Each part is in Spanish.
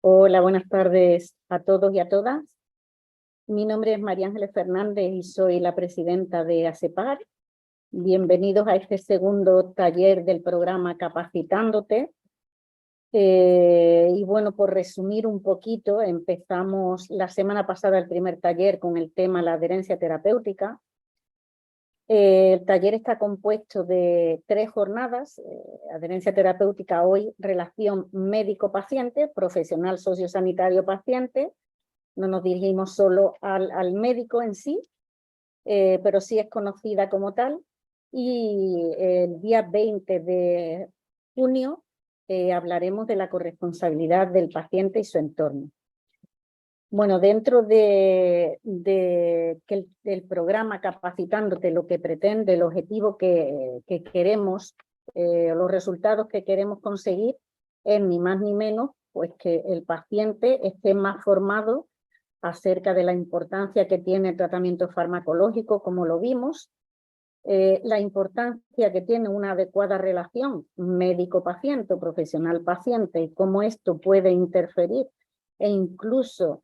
Hola, buenas tardes a todos y a todas. Mi nombre es María Ángeles Fernández y soy la presidenta de ASEPAR. Bienvenidos a este segundo taller del programa Capacitándote. Y bueno, por resumir un poquito, empezamos la semana pasada el primer taller con el tema la adherencia terapéutica. El taller está compuesto de 3 jornadas, adherencia terapéutica hoy, relación médico-paciente, profesional sociosanitario-paciente. No nos dirigimos solo al médico en sí, pero sí es conocida como tal. Y el día 20 de junio hablaremos de la corresponsabilidad del paciente y su entorno. Bueno, dentro del programa Capacitándote, lo que pretende, el objetivo que queremos, los resultados que queremos conseguir, es ni más ni menos pues que el paciente esté más formado acerca de la importancia que tiene el tratamiento farmacológico, como lo vimos, la importancia que tiene una adecuada relación médico-paciente o profesional-paciente y cómo esto puede interferir e incluso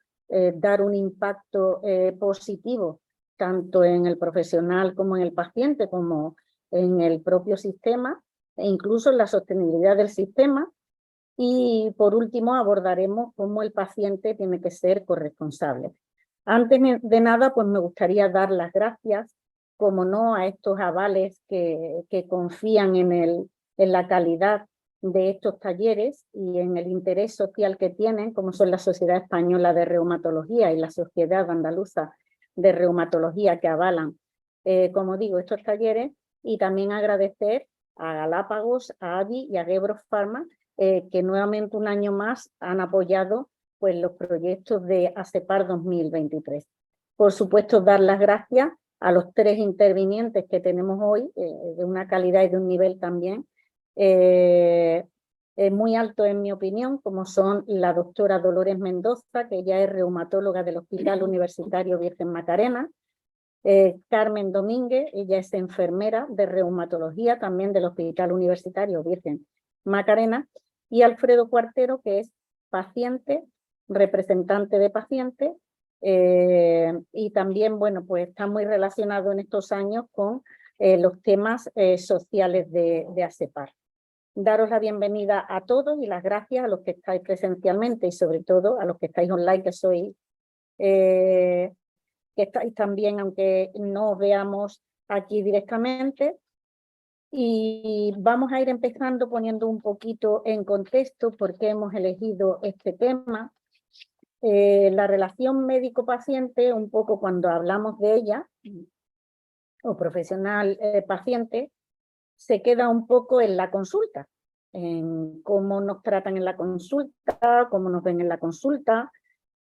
dar un impacto positivo tanto en el profesional como en el paciente, como en el propio sistema e incluso en la sostenibilidad del sistema. Y por último abordaremos cómo el paciente tiene que ser corresponsable. Antes de nada, pues me gustaría dar las gracias, como no, a estos avales que confían en la calidad de estos talleres y en el interés social que tienen, como son la Sociedad Española de Reumatología y la Sociedad Andaluza de Reumatología, que avalan, como digo, estos talleres, y también agradecer a Galápagos, a AVI y a Gebros Pharma, que nuevamente un año más han apoyado pues, los proyectos de ASEPAR 2023. Por supuesto, dar las gracias a los 3 intervinientes que tenemos hoy, de una calidad y de un nivel también muy alto en mi opinión, como son la doctora Dolores Mendoza, que ella es reumatóloga del Hospital Universitario Virgen Macarena, Carmen Domínguez, ella es enfermera de reumatología también del Hospital Universitario Virgen Macarena, y Alfredo Cuartero, que es paciente, representante de paciente, y también, bueno, pues está muy relacionado en estos años con los temas sociales de ASEPAR. Daros la bienvenida a todos y las gracias a los que estáis presencialmente y sobre todo a los que estáis online, que sois que estáis también, aunque no os veamos aquí directamente. Y vamos a ir empezando poniendo un poquito en contexto por qué hemos elegido este tema. La relación médico-paciente, un poco cuando hablamos de ella, o profesional-paciente, se queda un poco en la consulta, en cómo nos tratan en la consulta, cómo nos ven en la consulta,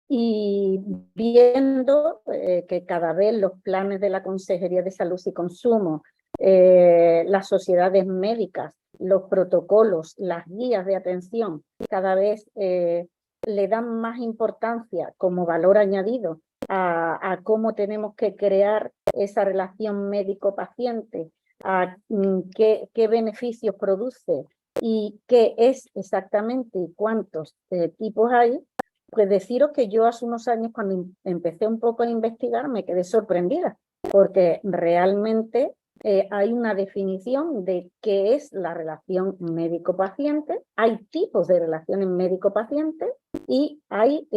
y viendo que cada vez los planes de la Consejería de Salud y Consumo, las sociedades médicas, los protocolos, las guías de atención, cada vez le dan más importancia como valor añadido a cómo tenemos que crear esa relación médico-paciente, a qué beneficios produce y qué es exactamente y cuántos tipos hay. Pues deciros que yo hace unos años, cuando empecé un poco a investigar, me quedé sorprendida, porque realmente hay una definición de qué es la relación médico-paciente, hay tipos de relaciones médico-paciente y hay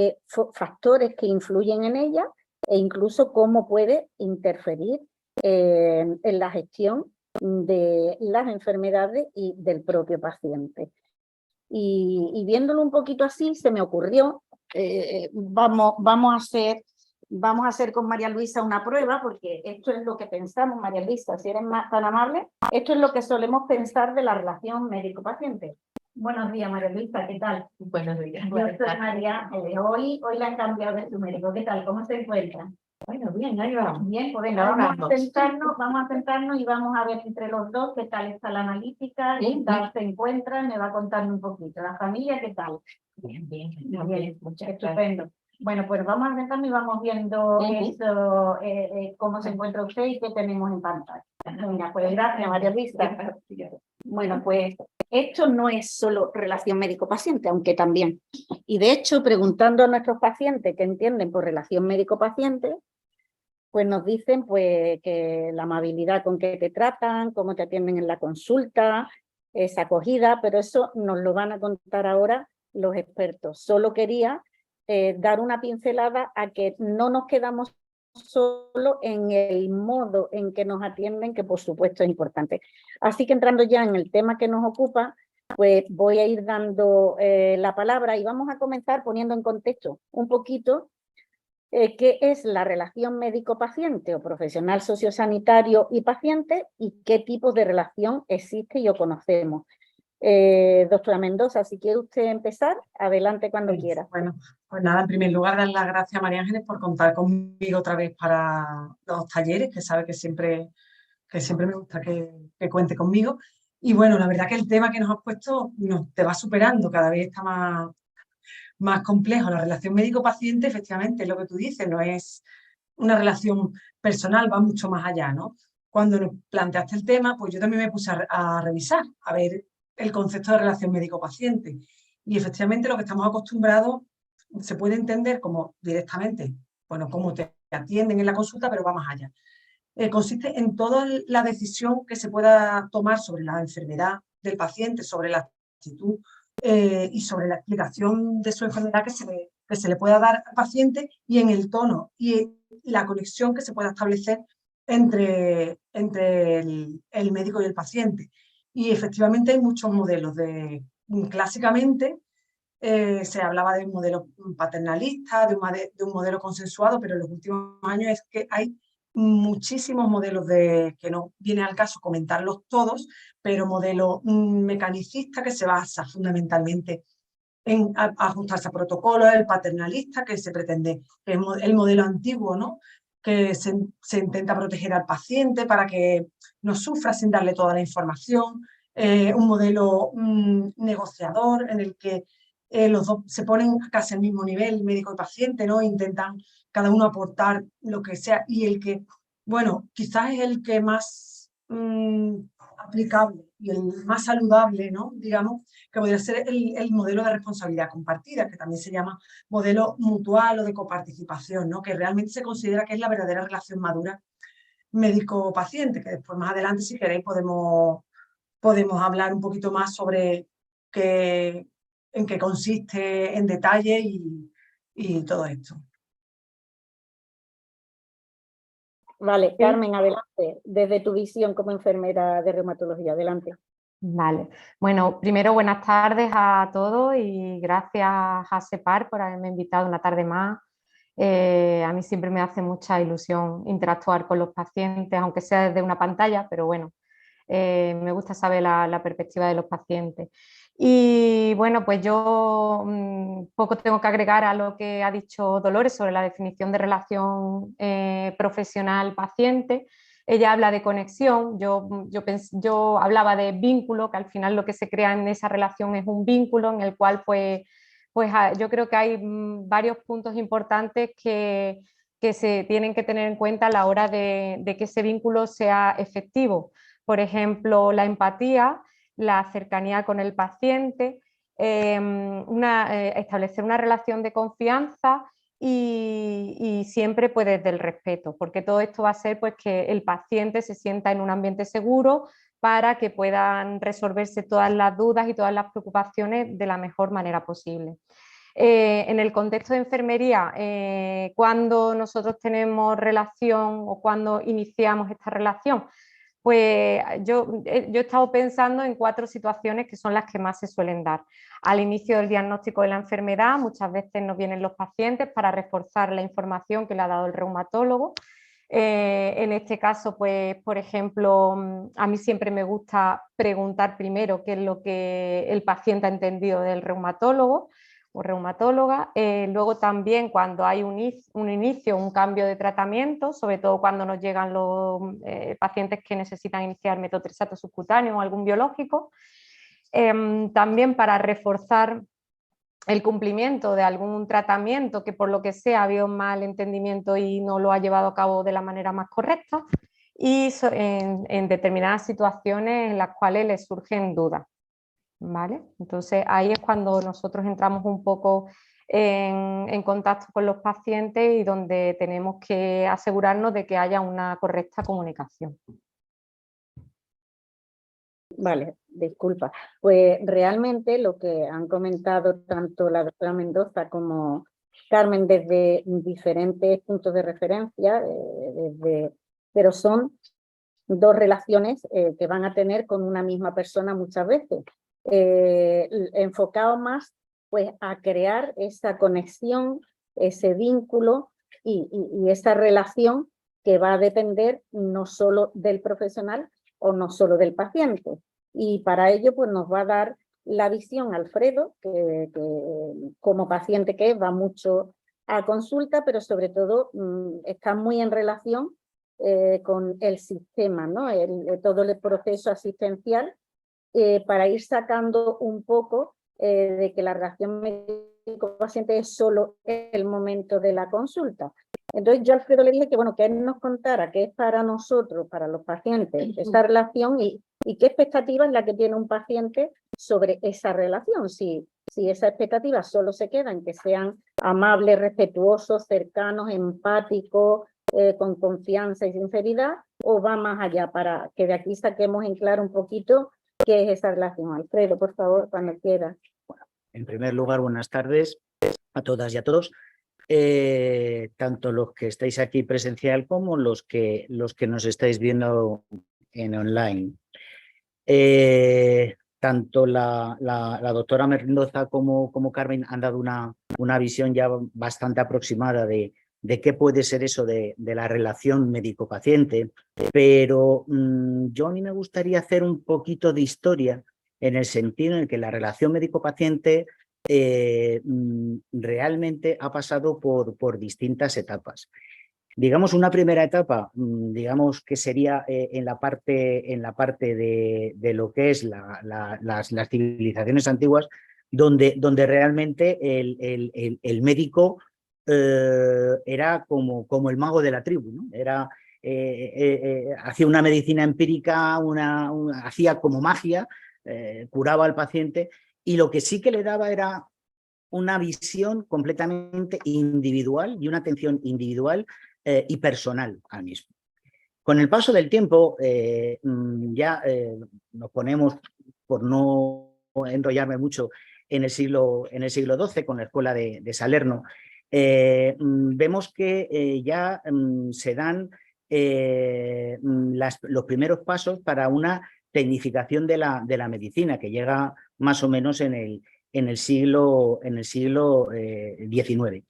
factores que influyen en ella e incluso cómo puede interferir en la gestión de las enfermedades y del propio paciente. Y viéndolo un poquito así, se me ocurrió, vamos a hacer con María Luisa una prueba, porque esto es lo que pensamos, María Luisa, si eres tan amable, esto es lo que solemos pensar de la relación médico-paciente. Buenos días, María Luisa, ¿qué tal? Buenos días. Yo soy María, hoy la han cambiado de su médico, ¿qué tal? ¿Cómo se encuentra? Bueno, bien, ahí vamos. Bien, pues venga, vamos a sentarnos y vamos a ver entre los dos qué tal está la analítica, qué tal se encuentran, me va contando un poquito. ¿La familia qué tal? Bien, bien, Bien, muchas estupendo. Bueno, pues vamos a sentarnos y vamos viendo eso, cómo se encuentra usted y qué tenemos en pantalla. Venga, pues gracias, María Luisa. Bueno, pues esto no es solo relación médico-paciente, aunque también. Y de hecho, preguntando a nuestros pacientes qué entienden por relación médico-paciente, pues nos dicen pues, que la amabilidad con que te tratan, cómo te atienden en la consulta, esa acogida, pero eso nos lo van a contar ahora los expertos. Solo quería dar una pincelada a que no nos quedamos solo en el modo en que nos atienden, que por supuesto es importante. Así que entrando ya en el tema que nos ocupa, pues voy a ir dando la palabra y vamos a comenzar poniendo en contexto un poquito qué es la relación médico-paciente o profesional sociosanitario y paciente y qué tipo de relación existe y o conocemos. Doctora Mendoza, si quiere usted empezar, adelante cuando quiera. Bueno, pues nada, en primer lugar, dar las gracias a María Ángeles por contar conmigo otra vez para los talleres, que sabe que siempre me gusta que cuente conmigo. Y bueno, la verdad que el tema que nos has puesto te va superando, cada vez está más complejo. La relación médico-paciente, efectivamente, es lo que tú dices, no es una relación personal, va mucho más allá, ¿no? Cuando nos planteaste el tema, pues yo también me puse a revisar, a ver el concepto de relación médico-paciente. Y efectivamente lo que estamos acostumbrados se puede entender como directamente, bueno, cómo te atienden en la consulta, pero va más allá. Consiste en toda la decisión que se pueda tomar sobre la enfermedad del paciente, sobre la actitud y sobre la explicación de su enfermedad que se le pueda dar al paciente y en el tono y la conexión que se pueda establecer entre el médico y el paciente. Y efectivamente hay muchos modelos. Clásicamente se hablaba de un modelo paternalista, de un modelo consensuado, pero en los últimos años es que hay muchísimos modelos que no viene al caso comentarlos todos, pero modelo mecanicista que se basa fundamentalmente en ajustarse a protocolos, el paternalista que se pretende, que es el modelo antiguo, ¿no? Que se intenta proteger al paciente para que no sufra sin darle toda la información, un modelo negociador en el que los dos se ponen casi al mismo nivel, médico y paciente, ¿no? Intentan cada uno aportar lo que sea y el que, bueno, quizás es el que más aplicable y el más saludable, ¿no? Digamos, que podría ser el modelo de responsabilidad compartida, que también se llama modelo mutual o de coparticipación, ¿no? Que realmente se considera que es la verdadera relación madura médico-paciente, que después más adelante, si queréis, podemos hablar un poquito más sobre en qué consiste en detalle y todo esto. Vale, Carmen, adelante, desde tu visión como enfermera de reumatología, adelante. Vale, bueno, primero buenas tardes a todos y gracias a SEPAR por haberme invitado una tarde más. A mí siempre me hace mucha ilusión interactuar con los pacientes, aunque sea desde una pantalla, pero bueno, me gusta saber la perspectiva de los pacientes. Y bueno, pues yo poco tengo que agregar a lo que ha dicho Dolores sobre la definición de relación profesional-paciente. Ella habla de conexión, yo hablaba de vínculo, que al final lo que se crea en esa relación es un vínculo en el cual pues yo creo que hay varios puntos importantes que se tienen que tener en cuenta a la hora de que ese vínculo sea efectivo. Por ejemplo, la empatía, la cercanía con el paciente, establecer una relación de confianza y siempre pues desde el respeto, porque todo esto va a ser pues que el paciente se sienta en un ambiente seguro para que puedan resolverse todas las dudas y todas las preocupaciones de la mejor manera posible. En el contexto de enfermería, cuando nosotros tenemos relación o cuando iniciamos esta relación, pues yo he estado pensando en 4 situaciones que son las que más se suelen dar. Al inicio del diagnóstico de la enfermedad, muchas veces nos vienen los pacientes para reforzar la información que le ha dado el reumatólogo. En este caso, pues, por ejemplo, a mí siempre me gusta preguntar primero qué es lo que el paciente ha entendido del reumatólogo o reumatóloga. Luego también cuando hay un inicio, un cambio de tratamiento, sobre todo cuando nos llegan los pacientes que necesitan iniciar metotrexato subcutáneo o algún biológico. También para reforzar el cumplimiento de algún tratamiento que por lo que sea ha habido un mal entendimiento y no lo ha llevado a cabo de la manera más correcta. y en determinadas situaciones en las cuales les surgen dudas, ¿vale? Entonces ahí es cuando nosotros entramos un poco en contacto con los pacientes y donde tenemos que asegurarnos de que haya una correcta comunicación. Vale, disculpa. Pues realmente lo que han comentado tanto la doctora Mendoza como Carmen desde diferentes puntos de referencia, pero son dos relaciones que van a tener con una misma persona muchas veces, enfocado más pues, a crear esa conexión, ese vínculo y esa relación que va a depender no solo del profesional o no solo del paciente. Y para ello pues, nos va a dar la visión Alfredo, que como paciente que es, va mucho a consulta, pero sobre todo está muy en relación con el sistema, ¿no? Todo el proceso asistencial para ir sacando un poco de que la relación médico-paciente es solo el momento de la consulta. Entonces yo a Alfredo le dije que, bueno, que él nos contara qué es para nosotros, para los pacientes, esa relación y qué expectativa es la que tiene un paciente sobre esa relación. Si esa expectativa solo se queda en que sean amables, respetuosos, cercanos, empáticos, con confianza y sinceridad, o va más allá para que de aquí saquemos en claro un poquito qué es esa relación. Alfredo, por favor, cuando quieras. En primer lugar, buenas tardes a todas y a todos, tanto los que estáis aquí presencial como los que nos estáis viendo en online. Tanto la doctora Mendoza como Carmen han dado una visión ya bastante aproximada de qué puede ser eso de la relación médico-paciente, pero yo a mí me gustaría hacer un poquito de historia en el sentido en que la relación médico-paciente realmente ha pasado por distintas etapas. Digamos, una primera etapa, digamos que sería en la parte de lo que es las civilizaciones antiguas, donde realmente el médico era como el mago de la tribu, ¿no? Hacía una medicina empírica, hacía como magia, curaba al paciente, y lo que sí que le daba era una visión completamente individual y una atención individual y personal al mismo. Con el paso del tiempo, nos ponemos, por no enrollarme mucho, en el siglo XII, con la escuela de Salerno, vemos que ya se dan los primeros pasos para una tecnificación de la medicina, que llega más o menos en el siglo XIX.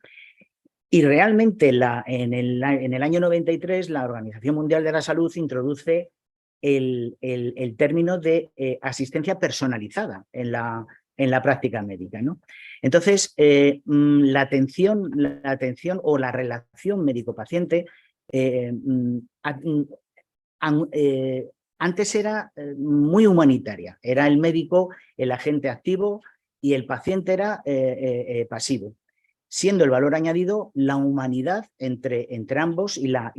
Y realmente en el año 93 la Organización Mundial de la Salud introduce el término de asistencia personalizada en la práctica médica, ¿no? Entonces, la atención o la relación médico-paciente antes era muy humanitaria. Era el médico el agente activo y el paciente era pasivo, siendo el valor añadido la humanidad entre ambos y la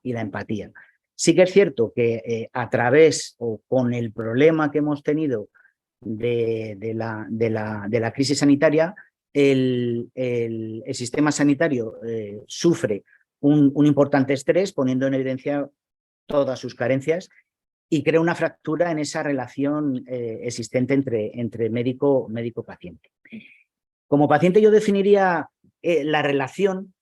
empatía. Sí que es cierto que a través o con el problema que hemos tenido de la crisis sanitaria, el sistema sanitario sufre un importante estrés, poniendo en evidencia todas sus carencias, y crea una fractura en esa relación existente entre médico-paciente. Como paciente yo definiría la relación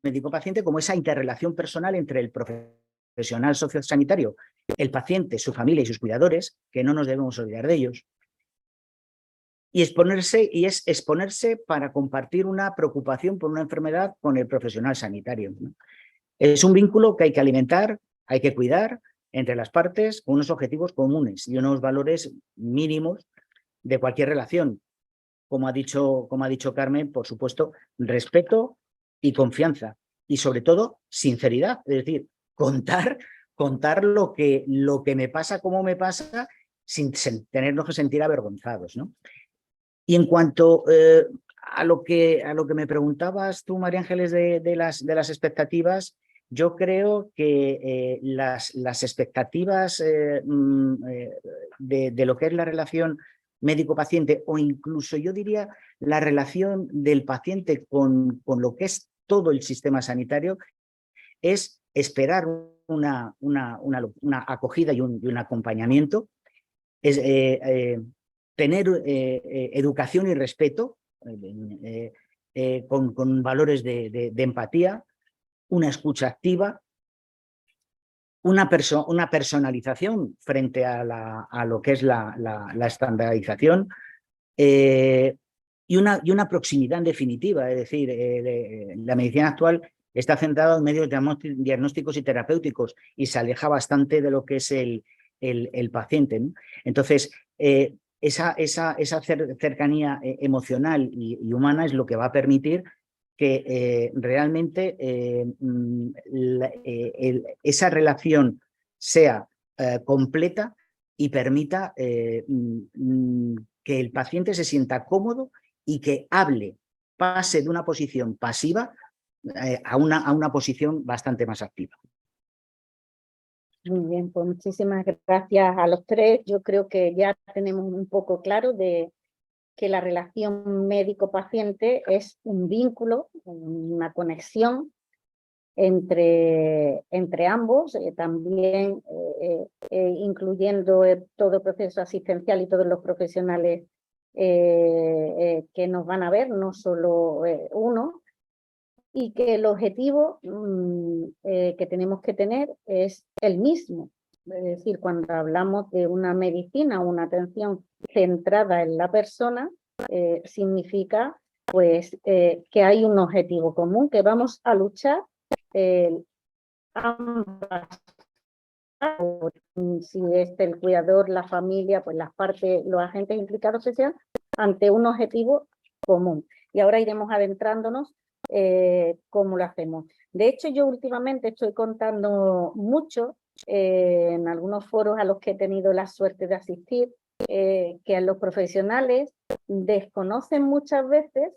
médico-paciente como esa interrelación personal entre el profesional sociosanitario, el paciente, su familia y sus cuidadores, que no nos debemos olvidar de ellos, y es exponerse para compartir una preocupación por una enfermedad con el profesional sanitario, ¿no? Es un vínculo que hay que alimentar, hay que cuidar entre las partes, con unos objetivos comunes y unos valores mínimos de cualquier relación. Como ha dicho Carmen, por supuesto, respeto y confianza. Y sobre todo, sinceridad. Es decir, contar lo que me pasa, cómo me pasa, sin tenernos que sentir avergonzados, ¿no? Y en cuanto a lo que me preguntabas tú, María Ángeles, de las expectativas, Yo creo que las expectativas de lo que es la relación médico-paciente, o incluso yo diría la relación del paciente con lo que es todo el sistema sanitario, es esperar una acogida y un acompañamiento, es tener educación y respeto con valores de empatía, una escucha activa, una personalización frente a lo que es la estandarización, y una proximidad en definitiva. Es decir, la medicina actual está centrada en medios diagnósticos y terapéuticos y se aleja bastante de lo que es el paciente, ¿no? Entonces, esa cercanía emocional y humana es lo que va a permitir que realmente esa relación sea completa y permita que el paciente se sienta cómodo y que hable, pase de una posición pasiva a una posición bastante más activa. Muy bien, pues muchísimas gracias a los tres. Yo creo que ya tenemos un poco claro de que la relación médico-paciente es un vínculo, una conexión entre ambos, también incluyendo todo el proceso asistencial y todos los profesionales que nos van a ver, no solo uno, y que el objetivo que tenemos que tener es el mismo. Es decir, cuando hablamos de una medicina o una atención centrada en la persona, significa pues que hay un objetivo común, que vamos a luchar ambas, si es el cuidador, la familia, pues las partes, los agentes implicados que sean, ante un objetivo común. Y ahora iremos adentrándonos cómo lo hacemos. De hecho, yo últimamente estoy contando mucho en algunos foros a los que he tenido la suerte de asistir, que a los profesionales desconocen muchas veces,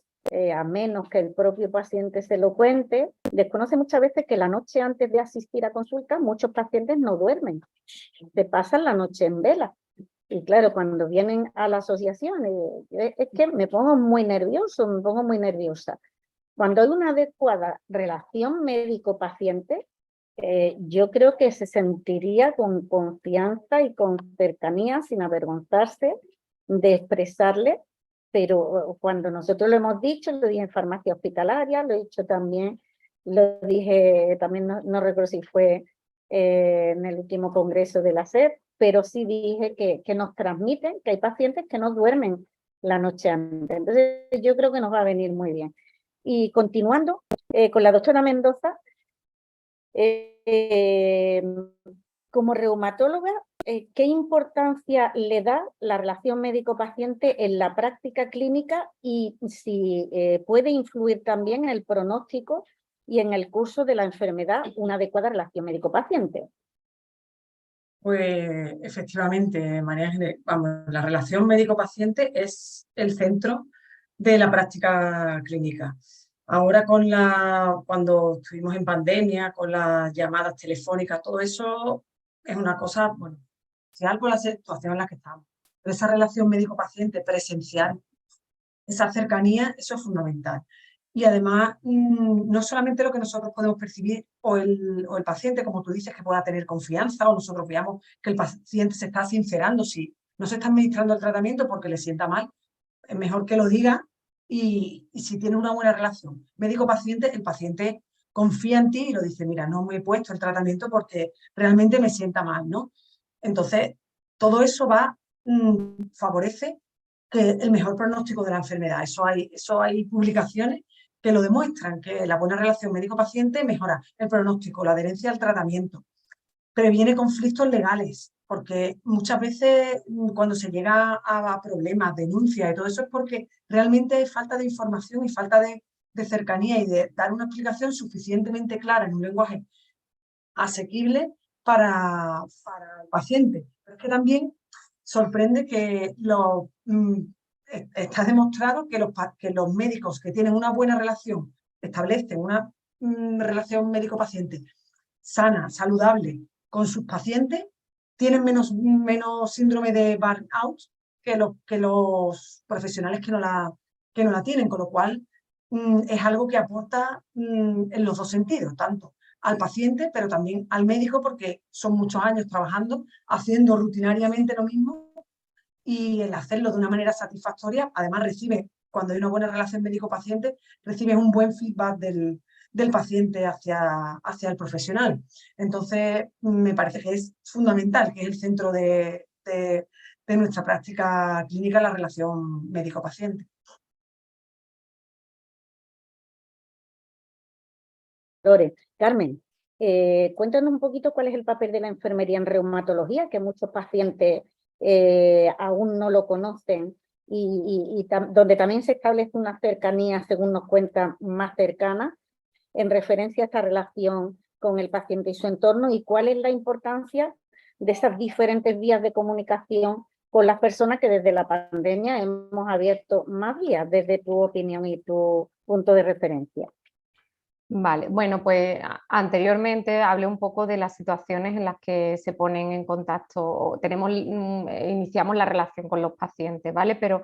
a menos que el propio paciente se lo cuente, desconocen muchas veces que la noche antes de asistir a consulta muchos pacientes no duermen, se pasan la noche en vela. Y claro, cuando vienen a la asociación, es que me pongo muy nervioso, me pongo muy nerviosa. Cuando hay una adecuada relación médico-paciente, yo creo que se sentiría con confianza y con cercanía, sin avergonzarse de expresarle, pero cuando nosotros lo hemos dicho, lo dije en farmacia hospitalaria, lo he dicho también, lo dije también, no recuerdo si fue en el último congreso de la SED, pero sí dije que nos transmiten que hay pacientes que no duermen la noche antes. Entonces yo creo que nos va a venir muy bien. Y continuando con la doctora Mendoza, como reumatóloga, ¿qué importancia le da la relación médico-paciente en la práctica clínica y si puede influir también en el pronóstico y en el curso de la enfermedad una adecuada relación médico-paciente? Pues efectivamente, María Ángeles, vamos, la relación médico-paciente es el centro de la práctica clínica. Ahora cuando estuvimos en pandemia, con las llamadas telefónicas, todo eso es una cosa, bueno, si algo la situación en la que estamos. Pero esa relación médico-paciente presencial, esa cercanía, eso es fundamental. Y además, no solamente lo que nosotros podemos percibir o el paciente, como tú dices, que pueda tener confianza, o nosotros veamos que el paciente se está sincerando, si no se está administrando el tratamiento porque le sienta mal, es mejor que lo diga. Y si tiene una buena relación médico-paciente, el paciente confía en ti y lo dice, mira, no me he puesto el tratamiento porque realmente me sienta mal, ¿no? Entonces, todo eso favorece que el mejor pronóstico de la enfermedad. Eso hay publicaciones que lo demuestran, que la buena relación médico-paciente mejora el pronóstico, la adherencia al tratamiento, previene conflictos legales, porque muchas veces cuando se llega a problemas, denuncias y todo eso es porque realmente hay falta de información y falta de cercanía y de dar una explicación suficientemente clara en un lenguaje asequible para el paciente. Pero es que también sorprende que está demostrado que los médicos que tienen una buena relación establecen una relación médico-paciente sana, saludable con sus pacientes, tienen menos síndrome de burnout que los profesionales que no la tienen, con lo cual es algo que aporta en los dos sentidos, tanto al paciente, pero también al médico, porque son muchos años trabajando, haciendo rutinariamente lo mismo, y el hacerlo de una manera satisfactoria, además cuando hay una buena relación médico-paciente, recibes un buen feedback del paciente hacia el profesional. Entonces, me parece que es fundamental, que es el centro de nuestra práctica clínica, la relación médico-paciente. Carmen, cuéntanos un poquito cuál es el papel de la enfermería en reumatología, que muchos pacientes aún no lo conocen y donde también se establece una cercanía, según nos cuentan, más cercana en referencia a esta relación con el paciente y su entorno, y cuál es la importancia de esas diferentes vías de comunicación con las personas que desde la pandemia hemos abierto más vías, desde tu opinión y tu punto de referencia. Vale, bueno, pues anteriormente hablé un poco de las situaciones en las que se ponen en contacto, iniciamos la relación con los pacientes, ¿vale? Pero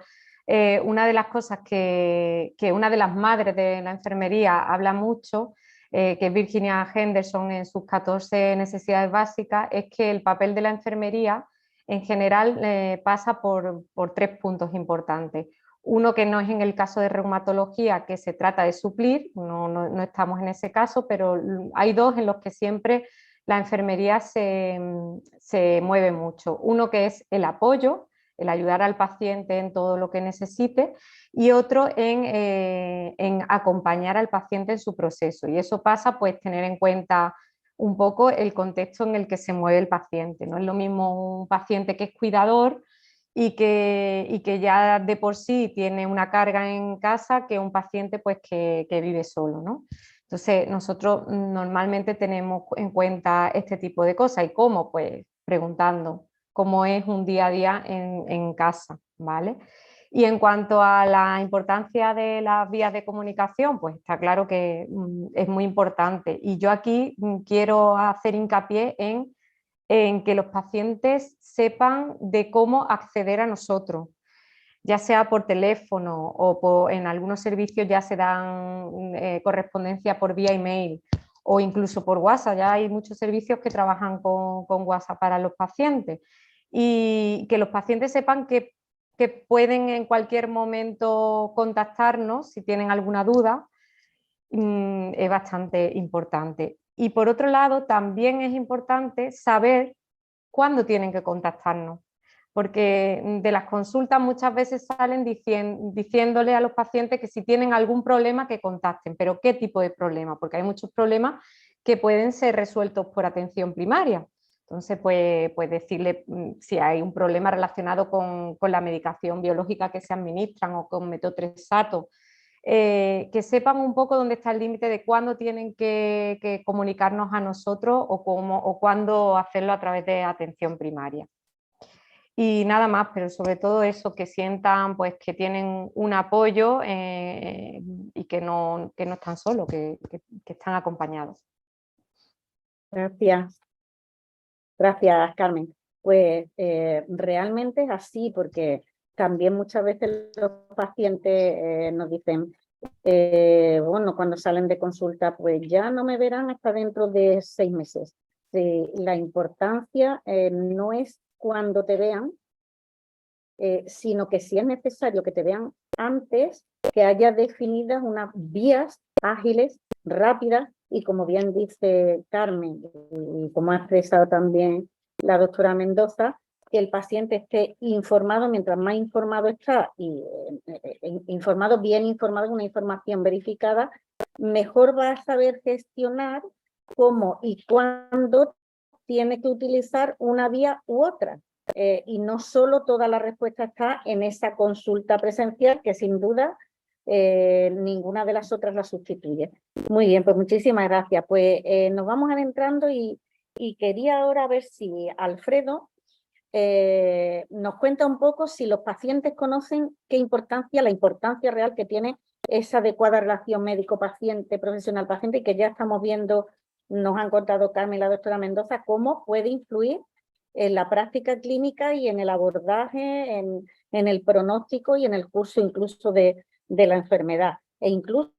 una de las cosas que una de las madres de la enfermería habla mucho, que es Virginia Henderson en sus 14 necesidades básicas, es que el papel de la enfermería en general pasa por 3 puntos importantes. Uno que no es en el caso de reumatología, que se trata de suplir, no estamos en ese caso, pero hay 2 en los que siempre la enfermería se mueve mucho. Uno que es el apoyo, el ayudar al paciente en todo lo que necesite, y otro en acompañar al paciente en su proceso. Y eso pasa, pues, tener en cuenta un poco el contexto en el que se mueve el paciente. No es lo mismo un paciente que es cuidador y que ya de por sí tiene una carga en casa que un paciente, pues, que vive solo, ¿no? Entonces, nosotros normalmente tenemos en cuenta este tipo de cosas. ¿Y cómo? Pues preguntando cómo es un día a día en casa, ¿vale? Y en cuanto a la importancia de las vías de comunicación, pues está claro que es muy importante. Y yo aquí quiero hacer hincapié en que los pacientes sepan de cómo acceder a nosotros, ya sea por teléfono o en algunos servicios ya se dan correspondencia por vía email o incluso por WhatsApp. Ya hay muchos servicios que trabajan con WhatsApp para los pacientes, y que los pacientes sepan que pueden en cualquier momento contactarnos si tienen alguna duda. Es bastante importante. Y por otro lado, también es importante saber cuándo tienen que contactarnos, porque de las consultas muchas veces salen diciéndole a los pacientes que si tienen algún problema que contacten, pero ¿qué tipo de problema? Porque hay muchos problemas que pueden ser resueltos por atención primaria. Entonces, pues decirle si hay un problema relacionado con la medicación biológica que se administran o con metotrexato, que sepan un poco dónde está el límite de cuándo tienen que comunicarnos a nosotros o cuándo hacerlo a través de atención primaria. Y nada más, pero sobre todo eso, que sientan, pues, que tienen un apoyo y que no están solos, que están acompañados. Gracias. Gracias, Carmen. Pues realmente es así, porque también muchas veces los pacientes nos dicen, bueno, cuando salen de consulta, pues ya no me verán hasta dentro de 6 meses. Sí, la importancia no es cuando te vean, sino que si es necesario que te vean antes, que haya definidas unas vías ágiles, rápidas, y como bien dice Carmen, y como ha expresado también la doctora Mendoza, que el paciente esté informado. Mientras más informado está, y informado, bien informado, una información verificada, mejor va a saber gestionar cómo y cuándo tiene que utilizar una vía u otra. Y no solo toda la respuesta está en esa consulta presencial, que sin duda ninguna de las otras la sustituye. Muy bien, pues muchísimas gracias. Pues nos vamos adentrando y quería ahora ver si Alfredo nos cuenta un poco si los pacientes conocen la importancia real que tiene esa adecuada relación médico-paciente, profesional-paciente, y que ya estamos viendo, nos han contado Carmen y la doctora Mendoza, cómo puede influir en la práctica clínica y en el abordaje, en el pronóstico y en el curso incluso de la enfermedad. E incluso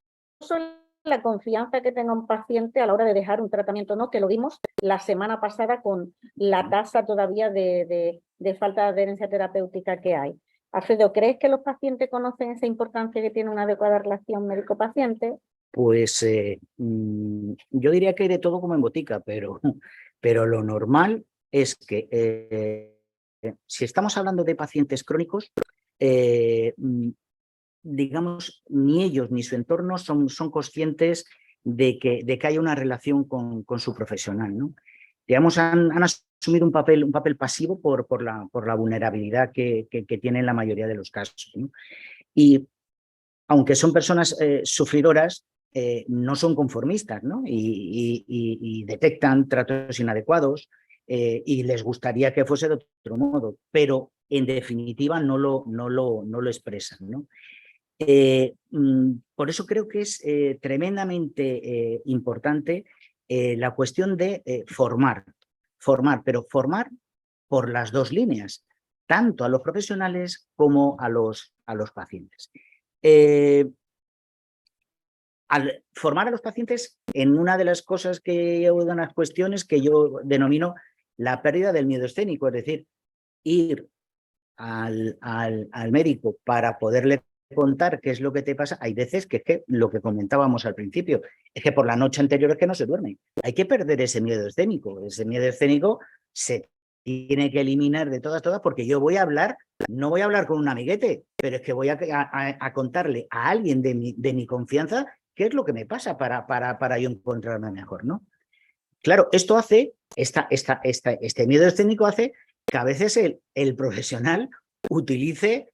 la confianza que tenga un paciente a la hora de dejar un tratamiento o no, que lo vimos la semana pasada con la tasa todavía de falta de adherencia terapéutica que hay. Alfredo, ¿crees que los pacientes conocen esa importancia que tiene una adecuada relación médico-paciente? Pues yo diría que hay de todo como en botica, pero lo normal es que si estamos hablando de pacientes crónicos, digamos, ni ellos ni su entorno son conscientes de que hay una relación con su profesional, ¿no? Digamos, han asumido un papel pasivo por la vulnerabilidad que tienen la mayoría de los casos, ¿no? Y aunque son personas sufridoras, no son conformistas, ¿no? Y detectan tratos inadecuados y les gustaría que fuese de otro modo, pero en definitiva no lo expresan, ¿no? Por eso creo que es tremendamente importante la cuestión de formar, pero formar por las dos líneas, tanto a los profesionales como a los pacientes. Al formar a los pacientes en una de las cosas de las cuestiones que yo denomino la pérdida del miedo escénico, es decir, ir al médico para poderle contar qué es lo que te pasa. Hay veces que es que lo que comentábamos al principio, es que por la noche anterior es que no se duerme. Hay que perder ese miedo escénico. Ese miedo escénico se tiene que eliminar de todas, porque yo voy a hablar, no voy a hablar con un amiguete, pero es que voy a contarle a alguien de mi confianza qué es lo que me pasa para yo encontrarme mejor, ¿no? Claro, esto hace, este miedo escénico hace que a veces el profesional utilice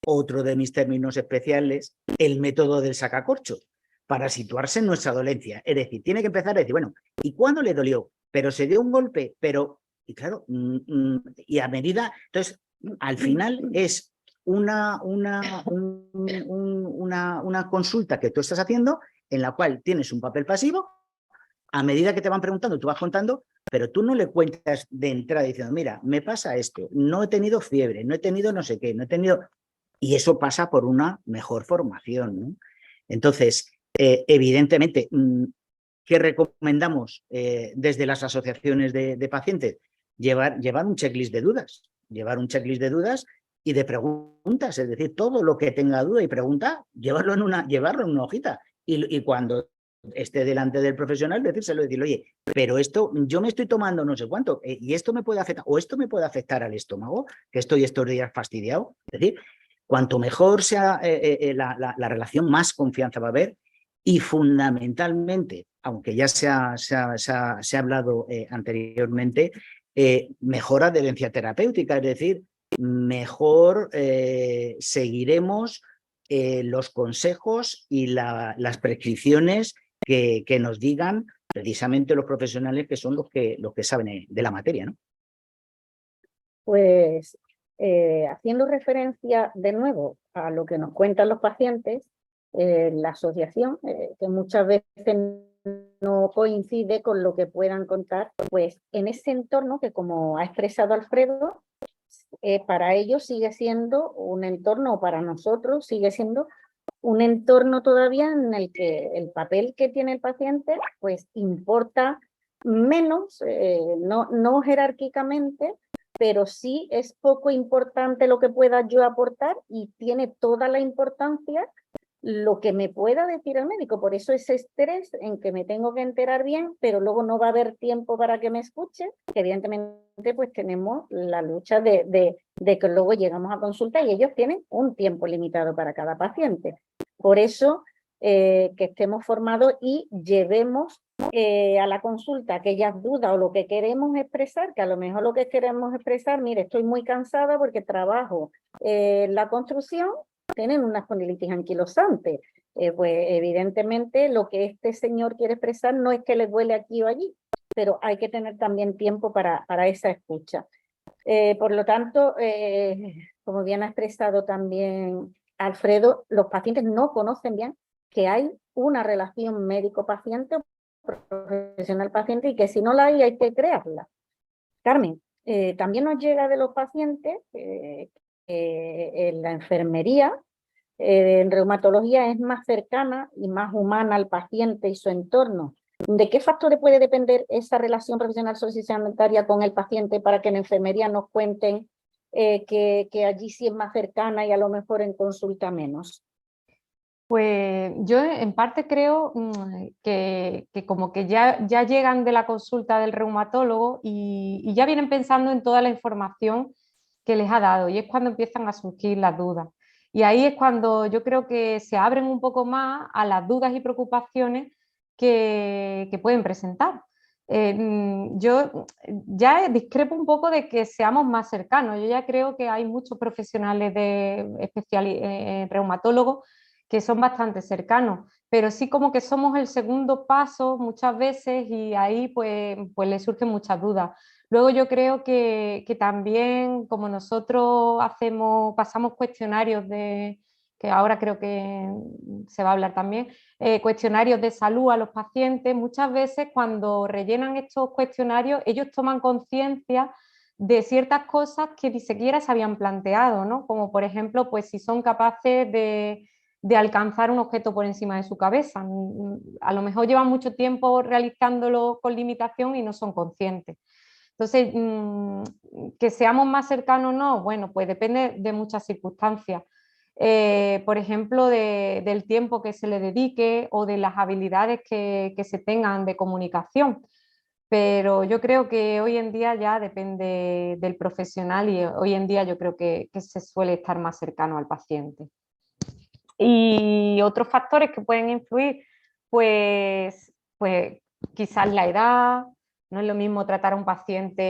otro de mis términos especiales, el método del sacacorcho, para situarse en nuestra dolencia. Es decir, tiene que empezar a decir, bueno, ¿y cuándo le dolió? Pero se dio un golpe, y claro, y a medida, entonces, al final es una consulta que tú estás haciendo en la cual tienes un papel pasivo. A medida que te van preguntando, tú vas contando, pero tú no le cuentas de entrada diciendo, mira, me pasa esto, no he tenido fiebre, no he tenido no sé qué, no he tenido... Y eso pasa por una mejor formación, ¿no? Entonces, evidentemente, ¿qué recomendamos desde las asociaciones de pacientes? Llevar un checklist de dudas, y de preguntas, es decir, todo lo que tenga duda y pregunta, llevarlo en una hojita. Y cuando esté delante del profesional, decirle, oye, pero esto, yo me estoy tomando no sé cuánto, y esto me puede afectar, o esto me puede afectar al estómago, que estoy estos días fastidiado. Es decir, cuanto mejor sea la relación, más confianza va a haber, y fundamentalmente, aunque ya se ha hablado anteriormente, mejor adherencia terapéutica, es decir, mejor seguiremos los consejos y las prescripciones que nos digan precisamente los profesionales, que son los que saben de la materia, ¿no? Pues haciendo referencia de nuevo a lo que nos cuentan los pacientes, la asociación, que muchas veces no coincide con lo que puedan contar, pues en ese entorno que, como ha expresado Alfredo, para ellos sigue siendo un entorno, o para nosotros sigue siendo un entorno todavía en el que el papel que tiene el paciente pues importa menos, no jerárquicamente, pero sí es poco importante lo que pueda yo aportar, y tiene toda la importancia lo que me pueda decir el médico. Por eso ese estrés en que me tengo que enterar bien, pero luego no va a haber tiempo para que me escuche, que evidentemente pues tenemos la lucha de que luego llegamos a consulta y ellos tienen un tiempo limitado para cada paciente. Por eso que estemos formados y llevemos a la consulta aquellas dudas o lo que queremos expresar, que a lo mejor lo que queremos expresar, mire, estoy muy cansada porque trabajo en la construcción, tienen una espondilitis anquilosante. Pues evidentemente lo que este señor quiere expresar no es que le duele aquí o allí, pero hay que tener también tiempo para esa escucha. Por lo tanto, como bien ha expresado también Alfredo, los pacientes no conocen bien que hay una relación médico-paciente o profesional-paciente y que si no la hay que crearla. Carmen, también nos llega de los pacientes en la enfermería, en reumatología es más cercana y más humana al paciente y su entorno. ¿De qué factores puede depender esa relación profesional sociosanitaria con el paciente para que en enfermería nos cuenten que allí sí es más cercana y a lo mejor en consulta menos? Pues yo en parte creo que como que ya llegan de la consulta del reumatólogo y ya vienen pensando en toda la información que les ha dado, y es cuando empiezan a surgir las dudas. Y ahí es cuando yo creo que se abren un poco más a las dudas y preocupaciones que pueden presentar. Yo ya discrepo un poco de que seamos más cercanos. Yo ya creo que hay muchos profesionales de reumatólogos que son bastante cercanos, pero sí como que somos el segundo paso muchas veces y ahí pues le surgen muchas dudas. Luego yo creo que también como nosotros pasamos cuestionarios que ahora creo que se va a hablar también, cuestionarios de salud a los pacientes, muchas veces cuando rellenan estos cuestionarios ellos toman conciencia de ciertas cosas que ni siquiera se habían planteado, ¿no? Como por ejemplo, pues si son capaces de alcanzar un objeto por encima de su cabeza. A lo mejor llevan mucho tiempo realizándolo con limitación y no son conscientes. Entonces, que seamos más cercanos o no, bueno, pues depende de muchas circunstancias. Por ejemplo, del tiempo que se le dedique o de las habilidades que se tengan de comunicación. Pero yo creo que hoy en día ya depende del profesional y hoy en día yo creo que se suele estar más cercano al paciente. Y otros factores que pueden influir, pues quizás la edad, no es lo mismo tratar a un paciente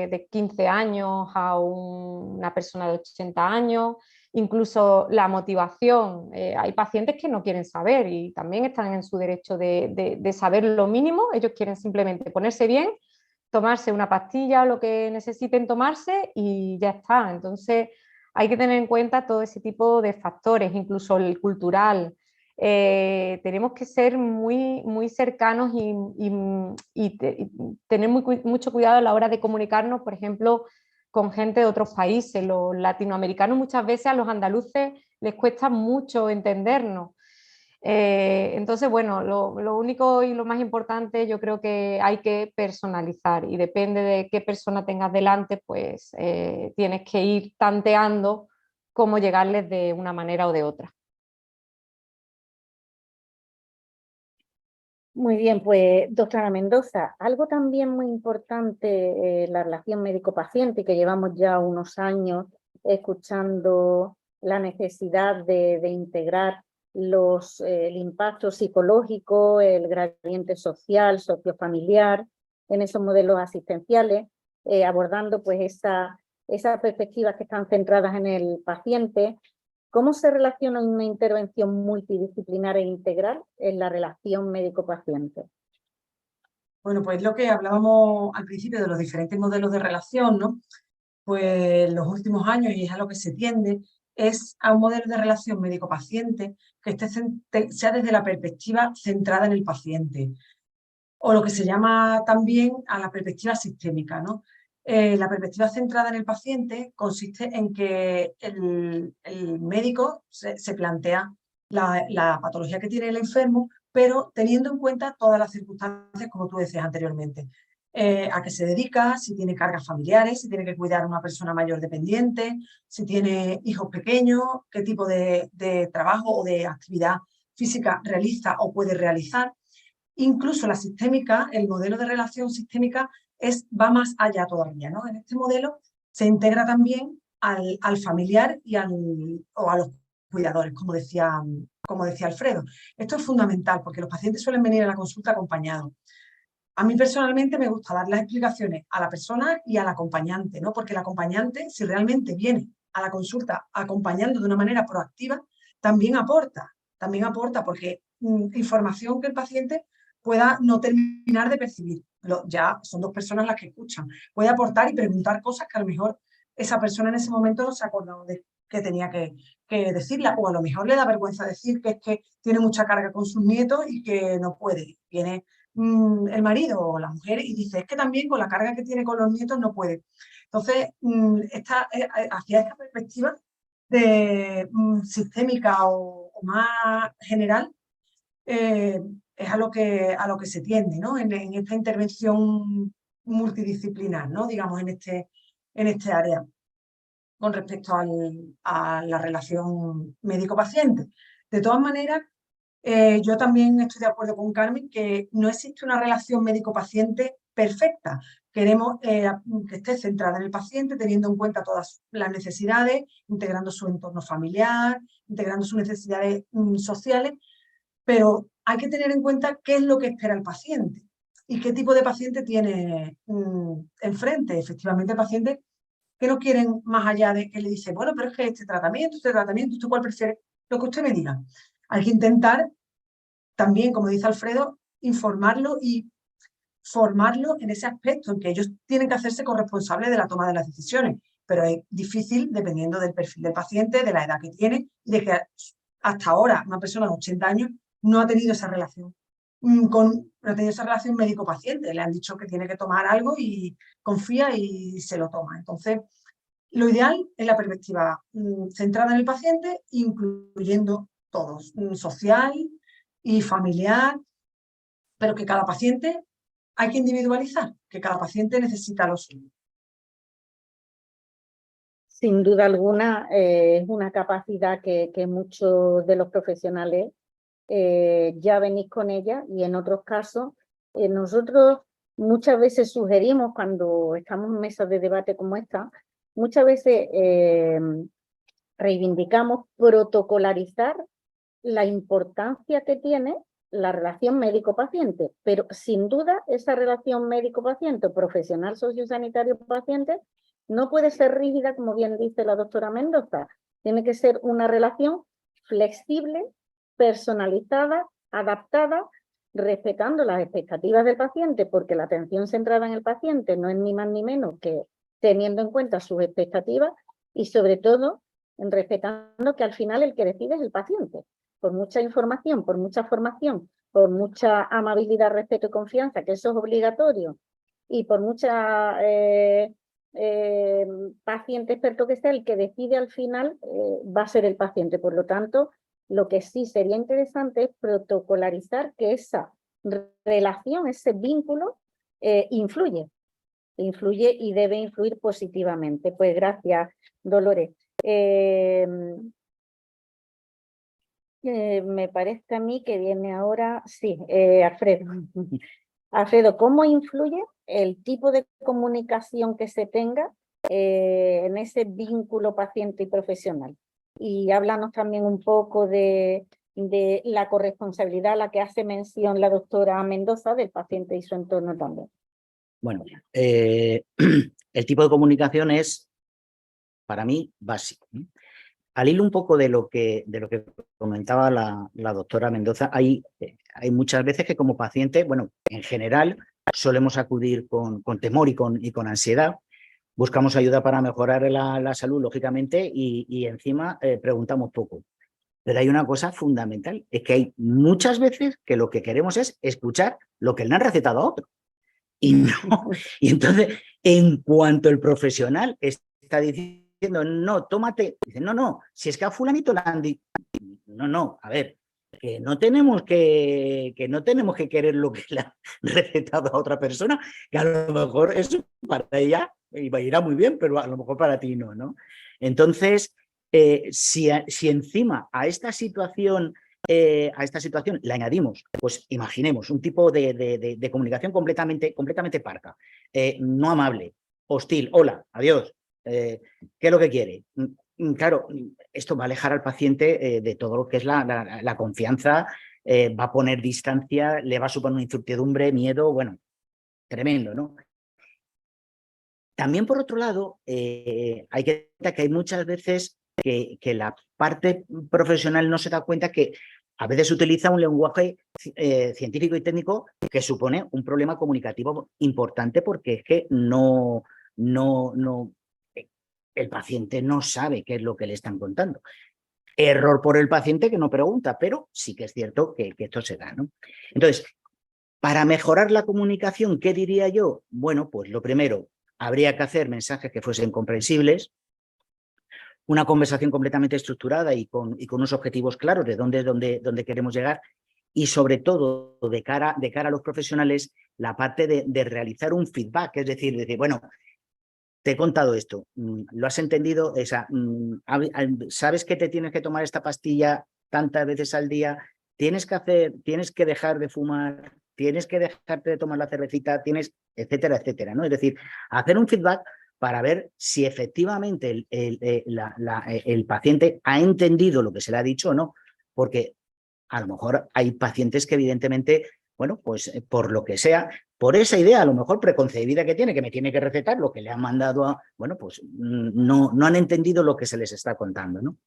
de 15 años a una persona de 80 años, incluso la motivación. Hay pacientes que no quieren saber y también están en su derecho de saber lo mínimo, ellos quieren simplemente ponerse bien, tomarse una pastilla o lo que necesiten tomarse y ya está. Entonces hay que tener en cuenta todo ese tipo de factores, incluso el cultural. Tenemos que ser muy, muy cercanos y tener mucho cuidado a la hora de comunicarnos, por ejemplo, con gente de otros países. Los latinoamericanos muchas veces a los andaluces les cuesta mucho entendernos. Entonces, bueno, lo único y lo más importante yo creo que hay que personalizar y depende de qué persona tengas delante, pues tienes que ir tanteando cómo llegarles de una manera o de otra. Muy bien, pues doctora Mendoza, algo también muy importante, la relación médico-paciente, que llevamos ya unos años escuchando la necesidad de integrar el impacto psicológico, el gradiente social, sociofamiliar en esos modelos asistenciales, abordando pues esas perspectivas que están centradas en el paciente. ¿Cómo se relaciona una intervención multidisciplinar e integral en la relación médico-paciente? Bueno, pues lo que hablábamos al principio de los diferentes modelos de relación, ¿no? Pues en los últimos años, y es a lo que se tiende, es a un modelo de relación médico-paciente que sea desde la perspectiva centrada en el paciente, o lo que se llama también a la perspectiva sistémica, ¿no? La perspectiva centrada en el paciente consiste en que el médico se plantea la patología que tiene el enfermo, pero teniendo en cuenta todas las circunstancias, como tú decías anteriormente. A qué se dedica, si tiene cargas familiares, si tiene que cuidar a una persona mayor dependiente, si tiene hijos pequeños, qué tipo de trabajo o de actividad física realiza o puede realizar. Incluso la sistémica, el modelo de relación sistémica va más allá todavía, ¿no? En este modelo se integra también al familiar o a los cuidadores, como decía Alfredo. Esto es fundamental porque los pacientes suelen venir a la consulta acompañados. A mí personalmente me gusta dar las explicaciones a la persona y al acompañante, ¿no? Porque el acompañante, si realmente viene a la consulta acompañando de una manera proactiva, también aporta porque información que el paciente pueda no terminar de percibir. Ya son dos personas las que escuchan. Puede aportar y preguntar cosas que a lo mejor esa persona en ese momento no se ha acordado de que tenía que decirla, o a lo mejor le da vergüenza decir que es que tiene mucha carga con sus nietos y que no puede. Viene el marido o la mujer y dice, es que también con la carga que tiene con los nietos no puede. Entonces, hacia esta perspectiva sistémica o más general, es a lo que se tiende, ¿no? En esta intervención multidisciplinar, ¿no? Digamos, en este área con respecto a la relación médico-paciente. De todas maneras, yo también estoy de acuerdo con Carmen que no existe una relación médico-paciente perfecta. Queremos que esté centrada en el paciente, teniendo en cuenta todas las necesidades, integrando su entorno familiar, integrando sus necesidades sociales, pero hay que tener en cuenta qué es lo que espera el paciente y qué tipo de paciente tiene enfrente. Efectivamente, pacientes que no quieren más allá de que le dice, bueno, pero es que este tratamiento, ¿usted cuál prefiere? Lo que usted me diga. Hay que intentar también, como dice Alfredo, informarlo y formarlo en ese aspecto, en que ellos tienen que hacerse corresponsables de la toma de las decisiones, pero es difícil dependiendo del perfil del paciente, de la edad que tiene y de que hasta ahora una persona de 80 años no ha tenido esa relación médico-paciente. Le han dicho que tiene que tomar algo y confía y se lo toma. Entonces, lo ideal es la perspectiva centrada en el paciente, incluyendo todos, social y familiar, pero que cada paciente hay que individualizar, que cada paciente necesita lo suyo. Sin duda alguna, es una capacidad que muchos de los profesionales ya venís con ella, y en otros casos nosotros muchas veces sugerimos, cuando estamos en mesas de debate como esta, muchas veces reivindicamos protocolarizar la importancia que tiene la relación médico-paciente, pero sin duda esa relación médico-paciente, profesional sociosanitario-paciente, no puede ser rígida, como bien dice la doctora Mendoza. Tiene que ser una relación flexible, personalizada, adaptada, respetando las expectativas del paciente, porque la atención centrada en el paciente no es ni más ni menos que teniendo en cuenta sus expectativas y sobre todo respetando que al final el que decide es el paciente. Por mucha información, por mucha formación, por mucha amabilidad, respeto y confianza, que eso es obligatorio, y por mucha paciente experto que sea, el que decide al final va a ser el paciente. Por lo tanto, lo que sí sería interesante es protocolarizar que esa relación, ese vínculo, influye y debe influir positivamente. Pues gracias, Dolores. Me parece a mí que viene ahora, sí, Alfredo. Alfredo, ¿cómo influye el tipo de comunicación que se tenga en ese vínculo paciente y profesional? Y háblanos también un poco de la corresponsabilidad a la que hace mención la doctora Mendoza del paciente y su entorno también. Bueno, el tipo de comunicación es, para mí, básico, ¿no? Al hilo un poco de lo que comentaba la doctora Mendoza, hay muchas veces que como paciente, bueno, en general solemos acudir con temor y con ansiedad, buscamos ayuda para mejorar la salud, lógicamente, y encima preguntamos poco. Pero hay una cosa fundamental, es que hay muchas veces que lo que queremos es escuchar lo que le han recetado a otro. Y no, y entonces, en cuanto el profesional está diciendo, no, tómate, dice, no, si es que a fulanito le han dicho, no, a ver, que no tenemos que querer lo que le ha recetado a otra persona, que a lo mejor eso para ella irá muy bien, pero a lo mejor para ti no. Entonces, si encima a esta situación le añadimos, pues imaginemos, un tipo de comunicación completamente parca, no amable, hostil, hola, adiós, ¿qué es lo que quiere? Claro, esto va a alejar al paciente de todo lo que es la confianza, va a poner distancia, le va a suponer una incertidumbre, miedo, bueno, tremendo, ¿no? También, por otro lado, hay que ver que hay muchas veces que la parte profesional no se da cuenta que a veces utiliza un lenguaje científico y técnico que supone un problema comunicativo importante, porque es que el paciente no sabe qué es lo que le están contando. Error por el paciente que no pregunta, pero sí que es cierto que esto se da, ¿no? Entonces, para mejorar la comunicación, ¿qué diría yo? Bueno, pues lo primero, habría que hacer mensajes que fuesen comprensibles, una conversación completamente estructurada y con unos objetivos claros de dónde queremos llegar, y sobre todo de cara a los profesionales, la parte de realizar un feedback, es decir, bueno, te he contado esto, ¿lo has entendido? ¿Sabes que te tienes que tomar esta pastilla tantas veces al día? Tienes que dejar de fumar, tienes que dejarte de tomar la cervecita, etcétera, etcétera, ¿no? Es decir, hacer un feedback para ver si efectivamente el paciente ha entendido lo que se le ha dicho o no, porque a lo mejor hay pacientes que evidentemente, bueno, pues por lo que sea, por esa idea a lo mejor preconcebida que me tiene que recetar lo que le han mandado a, bueno, pues no han entendido lo que se les está contando, ¿no?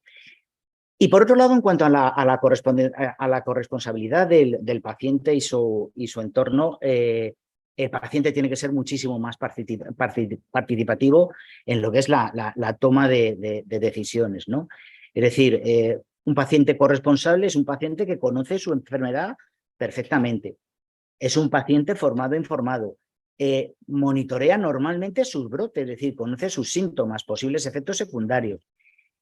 Y por otro lado, en cuanto a la corresponsabilidad del paciente y su entorno, el paciente tiene que ser muchísimo más participativo en lo que es la toma de decisiones, ¿no? Es decir, un paciente corresponsable es un paciente que conoce su enfermedad perfectamente. Es un paciente formado e informado. Monitorea normalmente sus brotes, es decir, conoce sus síntomas, posibles efectos secundarios.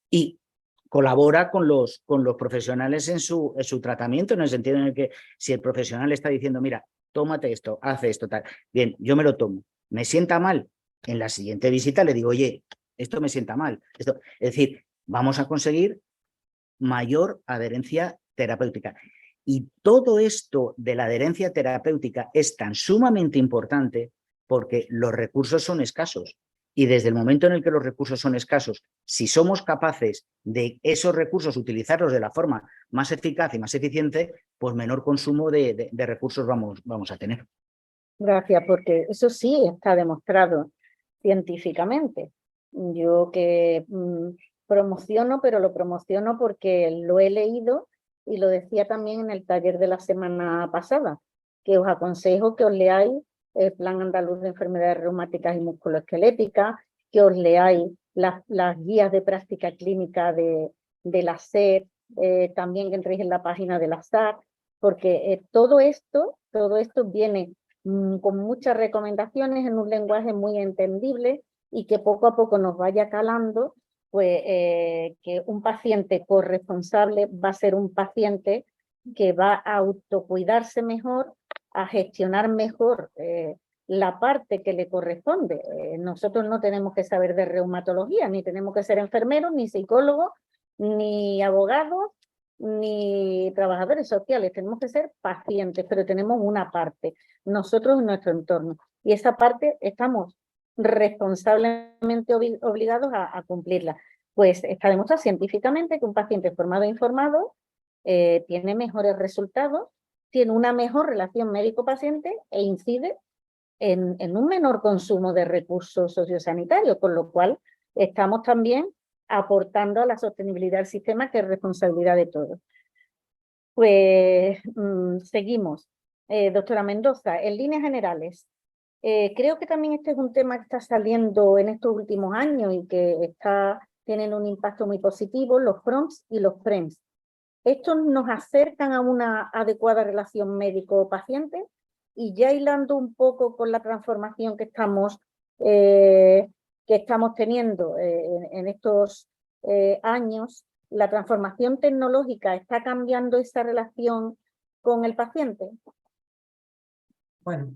Y colabora con los profesionales en su tratamiento, en el sentido en el que si el profesional está diciendo, mira, tómate esto, haz esto, tal. Bien, yo me lo tomo. ¿Me sienta mal? En la siguiente visita le digo, oye, esto me sienta mal. Es decir, vamos a conseguir mayor adherencia terapéutica. Y todo esto de la adherencia terapéutica es tan sumamente importante porque los recursos son escasos. Y desde el momento en el que los recursos son escasos, si somos capaces de esos recursos utilizarlos de la forma más eficaz y más eficiente, pues menor consumo de recursos vamos a tener. Gracias, porque eso sí está demostrado científicamente. Yo que promociono, pero lo promociono porque lo he leído y lo decía también en el taller de la semana pasada, que os aconsejo que os leáis el Plan Andaluz de Enfermedades Reumáticas y Musculoesqueléticas, que os leáis las guías de práctica clínica de la SER, también que entréis en la página de la SAC, porque todo esto viene con muchas recomendaciones en un lenguaje muy entendible y que poco a poco nos vaya calando, pues que un paciente corresponsable va a ser un paciente que va a autocuidarse mejor, a gestionar mejor la parte que le corresponde. Nosotros no tenemos que saber de reumatología, ni tenemos que ser enfermeros, ni psicólogos, ni abogados, ni trabajadores sociales, tenemos que ser pacientes, pero tenemos una parte, nosotros en nuestro entorno, y esa parte estamos responsablemente obligados a cumplirla. Pues está demostrado científicamente que un paciente formado e informado tiene mejores resultados, tiene una mejor relación médico-paciente e incide en un menor consumo de recursos sociosanitarios, con lo cual estamos también aportando a la sostenibilidad del sistema, que es responsabilidad de todos. Pues seguimos. Doctora Mendoza, en líneas generales, creo que también este es un tema que está saliendo en estos últimos años y que tienen un impacto muy positivo, los PROMS y los PREMS. ¿Estos nos acercan a una adecuada relación médico-paciente? Y ya hilando un poco con la transformación que estamos teniendo en estos años, ¿la transformación tecnológica está cambiando esa relación con el paciente? Bueno,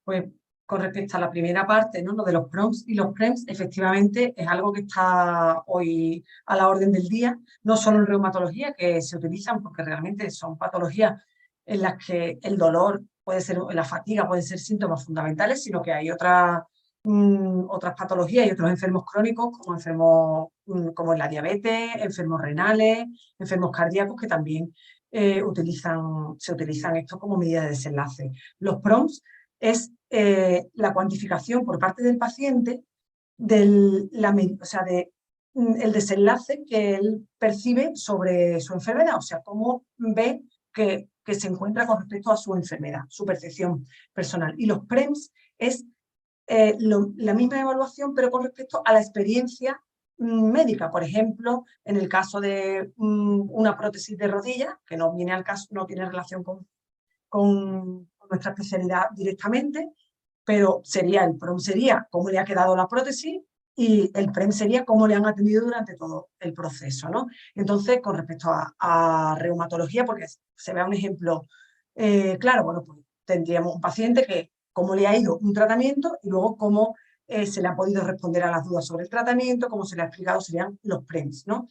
pues con respecto a la primera parte, ¿no? Lo de los PROMS y los PREMS, efectivamente es algo que está hoy a la orden del día, no solo en reumatología, que se utilizan porque realmente son patologías en las que el dolor puede ser, la fatiga pueden ser síntomas fundamentales, sino que hay otras patologías y otros enfermos crónicos, como la diabetes, enfermos renales, enfermos cardíacos, que también se utilizan esto como medida de desenlace. Los PROMS es la cuantificación por parte del paciente el desenlace que él percibe sobre su enfermedad, o sea, cómo ve que se encuentra con respecto a su enfermedad, su percepción personal. Y los PREMS es la misma evaluación, pero con respecto a la experiencia médica. Por ejemplo, en el caso de una prótesis de rodilla, que no viene al caso, no tiene relación con nuestra especialidad directamente, pero sería el PROM sería cómo le ha quedado la prótesis y el PREM sería cómo le han atendido durante todo el proceso, ¿no? Entonces, con respecto a reumatología, porque se vea un ejemplo claro, bueno, pues tendríamos un paciente que cómo le ha ido un tratamiento y luego cómo se le ha podido responder a las dudas sobre el tratamiento, cómo se le ha explicado, serían los PREMs, ¿no?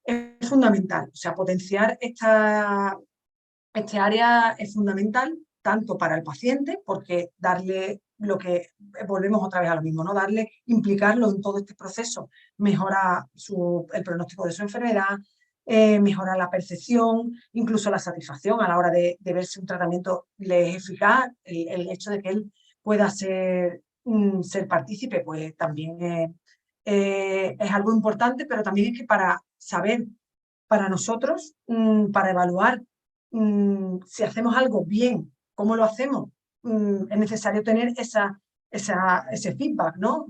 Es fundamental, o sea, potenciar este área es fundamental tanto para el paciente, porque darle lo que, volvemos otra vez a lo mismo, ¿no? Darle, implicarlo en todo este proceso, mejora el pronóstico de su enfermedad, mejora la percepción, incluso la satisfacción a la hora de ver si un tratamiento le es eficaz, el hecho de que él pueda ser partícipe, pues también es algo importante, pero también es que para saber, para nosotros, para evaluar si hacemos algo bien, cómo lo hacemos, es necesario tener ese feedback, ¿no?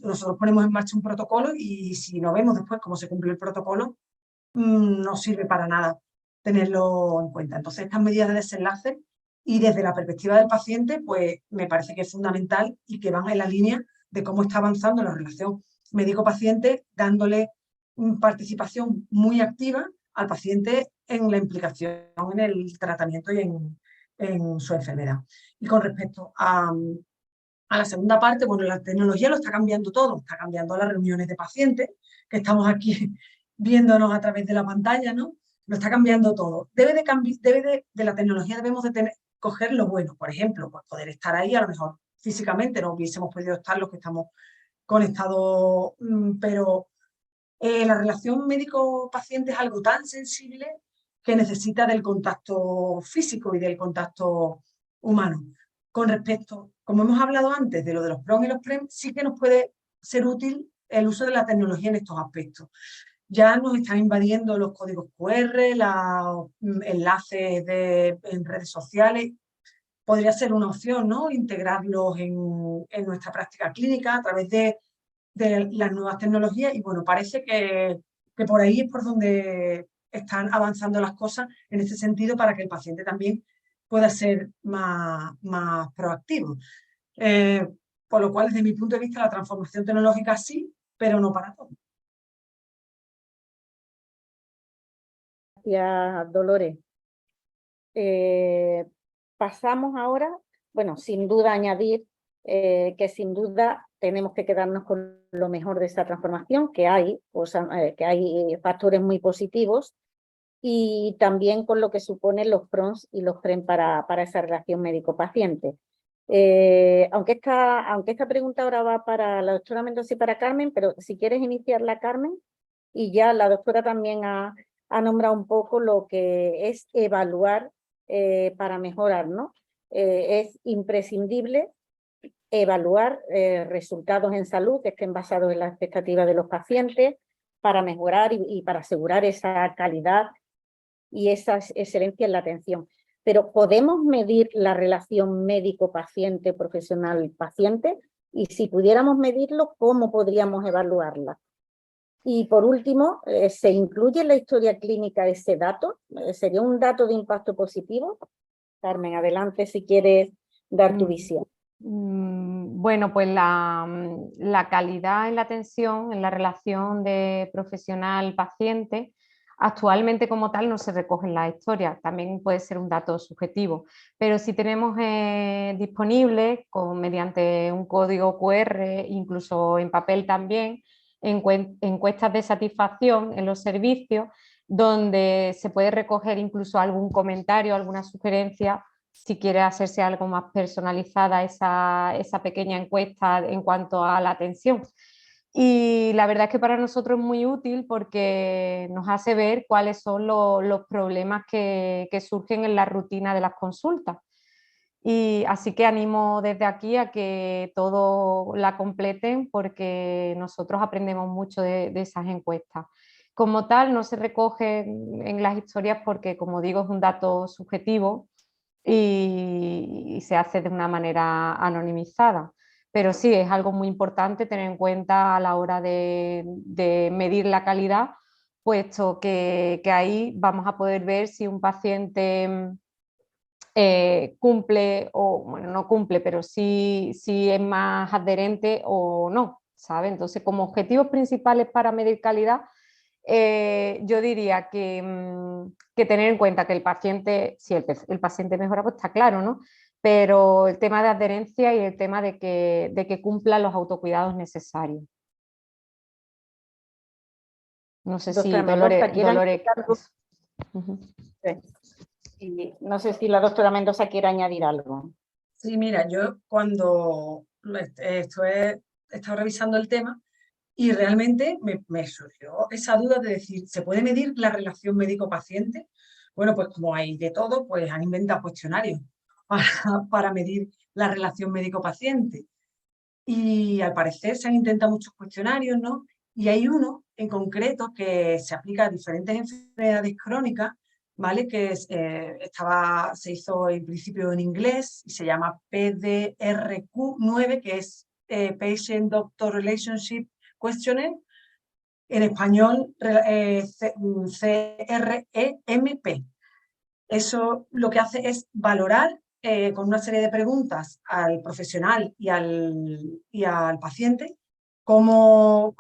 Nosotros ponemos en marcha un protocolo y si no vemos después cómo se cumple el protocolo, no sirve para nada tenerlo en cuenta. Entonces, estas medidas de desenlace y desde la perspectiva del paciente, pues me parece que es fundamental y que van en la línea de cómo está avanzando la relación médico-paciente, dándole participación muy activa al paciente en la implicación en el tratamiento y en su enfermedad. Y con respecto a la segunda parte, bueno, la tecnología lo está cambiando todo, está cambiando las reuniones de pacientes, que estamos aquí viéndonos a través de la pantalla, ¿no? Lo está cambiando todo. De la tecnología debemos de coger lo bueno, por ejemplo, pues poder estar ahí, a lo mejor físicamente no hubiésemos podido estar los que estamos conectados, pero la relación médico-paciente es algo tan sensible que necesita del contacto físico y del contacto humano. Con respecto, como hemos hablado antes de lo de los PROM y los PREM, sí que nos puede ser útil el uso de la tecnología en estos aspectos. Ya nos están invadiendo los códigos QR, los enlaces en redes sociales. Podría ser una opción, ¿no? Integrarlos en nuestra práctica clínica a través de las nuevas tecnologías y bueno, parece que por ahí es por donde están avanzando las cosas en este sentido para que el paciente también pueda ser más proactivo. Por lo cual, desde mi punto de vista, la transformación tecnológica sí, pero no para todo. Gracias, Dolores. Pasamos ahora, bueno, sin duda añadir que sin duda tenemos que quedarnos con lo mejor de esta transformación, que hay factores muy positivos, y también con lo que suponen los PROMs y los PREM para esa relación médico-paciente. Aunque esta pregunta ahora va para la doctora Mendoza y para Carmen, pero si quieres iniciarla, Carmen, y ya la doctora también ha nombrado un poco lo que es evaluar para mejorar, ¿no? Es imprescindible evaluar resultados en salud que estén basados en las expectativas de los pacientes para mejorar y para asegurar esa calidad y esa excelencia en la atención. Pero ¿podemos medir la relación médico-paciente, profesional-paciente? Y si pudiéramos medirlo, ¿cómo podríamos evaluarla? Y por último, ¿se incluye en la historia clínica ese dato? ¿Sería un dato de impacto positivo? Carmen, adelante si quieres dar tu visión. Bueno, pues la calidad en la atención, en la relación de profesional-paciente, actualmente como tal no se recoge en la historia, también puede ser un dato subjetivo, pero si tenemos disponible mediante un código QR, incluso en papel también, encuestas de satisfacción en los servicios, donde se puede recoger incluso algún comentario, alguna sugerencia, si quiere hacerse algo más personalizada esa pequeña encuesta en cuanto a la atención. Y la verdad es que para nosotros es muy útil porque nos hace ver cuáles son los problemas que surgen en la rutina de las consultas. Y así que animo desde aquí a que todo la completen porque nosotros aprendemos mucho de esas encuestas. Como tal, no se recoge en las historias porque, como digo, es un dato subjetivo y se hace de una manera anonimizada. pero sí es algo muy importante tener en cuenta a la hora de medir la calidad, puesto que ahí vamos a poder ver si un paciente cumple o, bueno, no cumple, pero sí es más adherente o no, ¿sabe? Entonces, como objetivos principales para medir calidad, yo diría que tener en cuenta que el paciente, si el paciente mejora, pues está claro, ¿no? Pero el tema de adherencia y el tema de que cumpla los autocuidados necesarios. No sé si Doctora Mendoza, ¿quiere Dolores... añadir algo? Ujú. Y no sé si la doctora Mendoza quiere añadir algo. Sí, mira, yo cuando he estado revisando el tema y realmente me surgió esa duda de decir, ¿se puede medir la relación médico-paciente? Bueno, pues como hay de todo, pues han inventado cuestionarios para medir la relación médico-paciente. Y al parecer se han intentado muchos cuestionarios, ¿no? Y hay uno en concreto que se aplica a diferentes enfermedades crónicas, ¿vale? Que se hizo en principio en inglés y se llama PDRQ9, que es Patient Doctor Relationship Questionnaire. En español, CREMP. Eso lo que hace es valorar con una serie de preguntas al profesional y al paciente cómo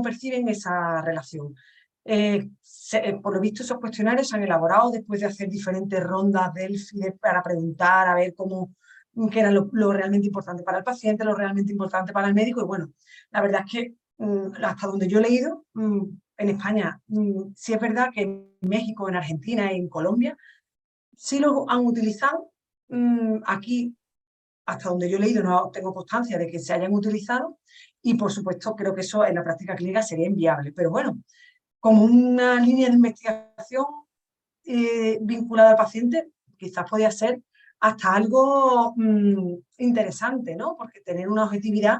perciben esa relación. Por lo visto, esos cuestionarios se han elaborado después de hacer diferentes rondas del FIDE para preguntar, a ver qué era lo realmente importante para el paciente, lo realmente importante para el médico. Y bueno, la verdad es que hasta donde yo he leído, en España, sí es verdad que en México, en Argentina y en Colombia, sí lo han utilizado. Aquí, hasta donde yo he leído, no tengo constancia de que se hayan utilizado y, por supuesto, creo que eso en la práctica clínica sería inviable. Pero bueno, como una línea de investigación vinculada al paciente, quizás podría ser hasta algo interesante, ¿no? Porque tener una objetividad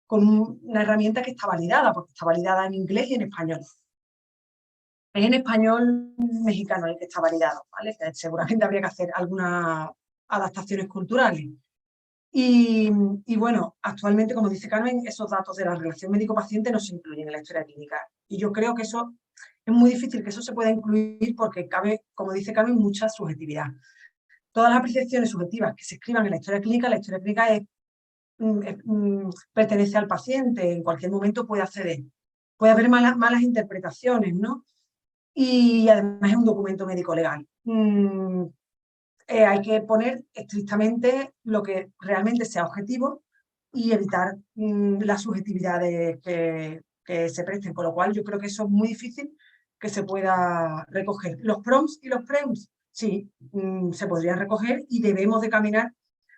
con una herramienta que está validada, porque está validada en inglés y en español. Es en español mexicano el que está validado, ¿vale? Seguramente habría que hacer algunas adaptaciones culturales. Y bueno, actualmente, como dice Carmen, esos datos de la relación médico-paciente no se incluyen en la historia clínica. Y yo creo que eso es muy difícil que eso se pueda incluir porque cabe, como dice Carmen, mucha subjetividad. Todas las apreciaciones subjetivas que se escriban en la historia clínica pertenece al paciente, en cualquier momento puede acceder. Puede haber malas interpretaciones, ¿no? Y además es un documento médico legal. Hay que poner estrictamente lo que realmente sea objetivo y evitar las subjetividades que se presten, con lo cual yo creo que eso es muy difícil que se pueda recoger. Los prompts y los prems, sí, se podrían recoger y debemos de caminar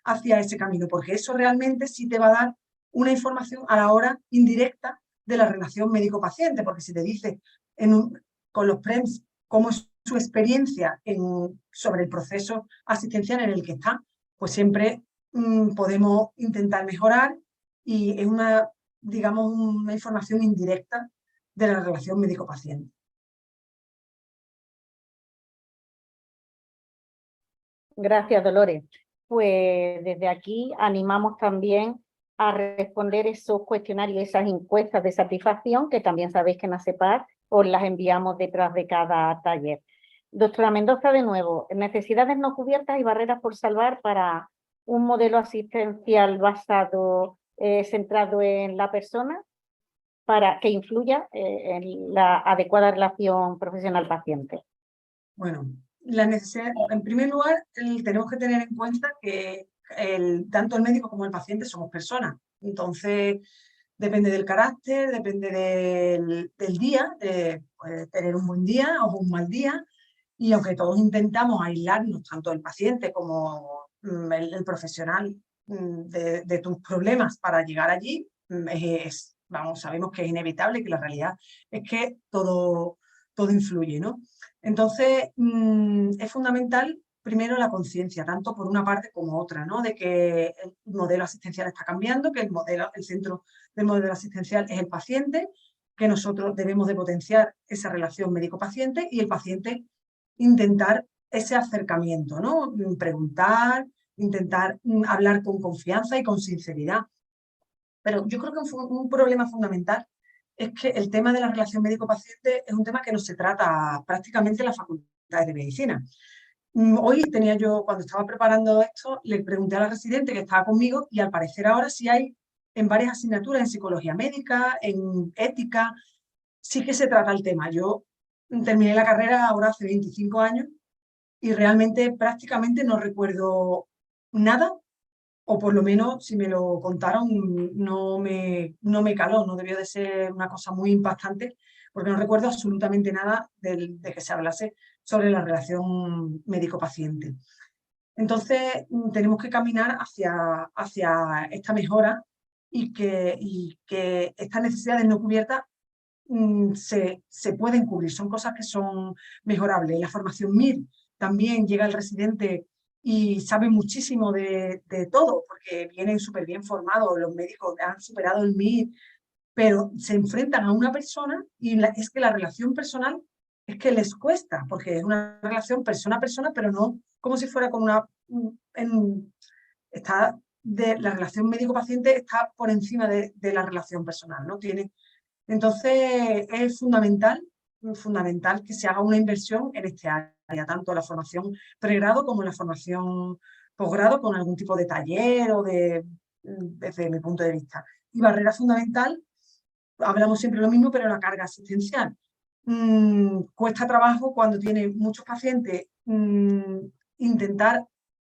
hacia ese camino, porque eso realmente sí te va a dar una información a la hora indirecta de la relación médico-paciente, porque si te dice con los prems cómo es su experiencia sobre el proceso asistencial en el que está, pues siempre podemos intentar mejorar y es digamos, una información indirecta de la relación médico-paciente. Gracias, Dolores. Pues desde aquí animamos también a responder esos cuestionarios, esas encuestas de satisfacción, que también sabéis que en ASEPAR os las enviamos detrás de cada taller. Doctora Mendoza, de nuevo, necesidades no cubiertas y barreras por salvar para un modelo asistencial basado, centrado en la persona, para que influya en la adecuada relación profesional-paciente. Bueno, la necesidad, en primer lugar, tenemos que tener en cuenta que tanto el médico como el paciente somos personas. Entonces, depende del carácter, depende del día, puede tener un buen día o un mal día. Y aunque todos intentamos aislarnos, tanto el paciente como el profesional, de tus problemas para llegar allí, sabemos que es inevitable, que la realidad es que todo influye, ¿no? Entonces, es fundamental, primero, la conciencia, tanto por una parte como otra, ¿no? De que el modelo asistencial está cambiando, que el centro del modelo asistencial es el paciente, que nosotros debemos de potenciar esa relación médico-paciente y el paciente intentar ese acercamiento, ¿no? Preguntar, intentar hablar con confianza y con sinceridad. pero yo creo que un problema fundamental es que el tema de la relación médico-paciente es un tema que no se trata prácticamente en las facultades de medicina. Hoy tenía yo, cuando estaba preparando esto, le pregunté a la residente que estaba conmigo y al parecer ahora sí hay en varias asignaturas, en psicología médica, en ética, sí que se trata el tema. Yo terminé la carrera ahora hace 25 años y realmente prácticamente no recuerdo nada, o por lo menos si me lo contaron no me caló, no debió de ser una cosa muy impactante, porque no recuerdo absolutamente nada de que se hablase sobre la relación médico-paciente. Entonces, tenemos que caminar hacia esta mejora y que estas necesidades no cubiertas se pueden cubrir, son cosas que son mejorables. La formación MIR también llega el residente y sabe muchísimo de todo, porque vienen súper bien formados, los médicos han superado el MIR, pero se enfrentan a una persona y es que la relación personal es que les cuesta, porque es una relación persona a persona, pero no como si fuera con una... la relación médico-paciente está por encima de la relación personal, ¿no? Entonces, es fundamental que se haga una inversión en este área, tanto la formación pregrado como la formación posgrado, con algún tipo de taller o desde mi punto de vista. Y barrera fundamental, hablamos siempre lo mismo, pero la carga asistencial. Cuesta trabajo cuando tiene muchos pacientes intentar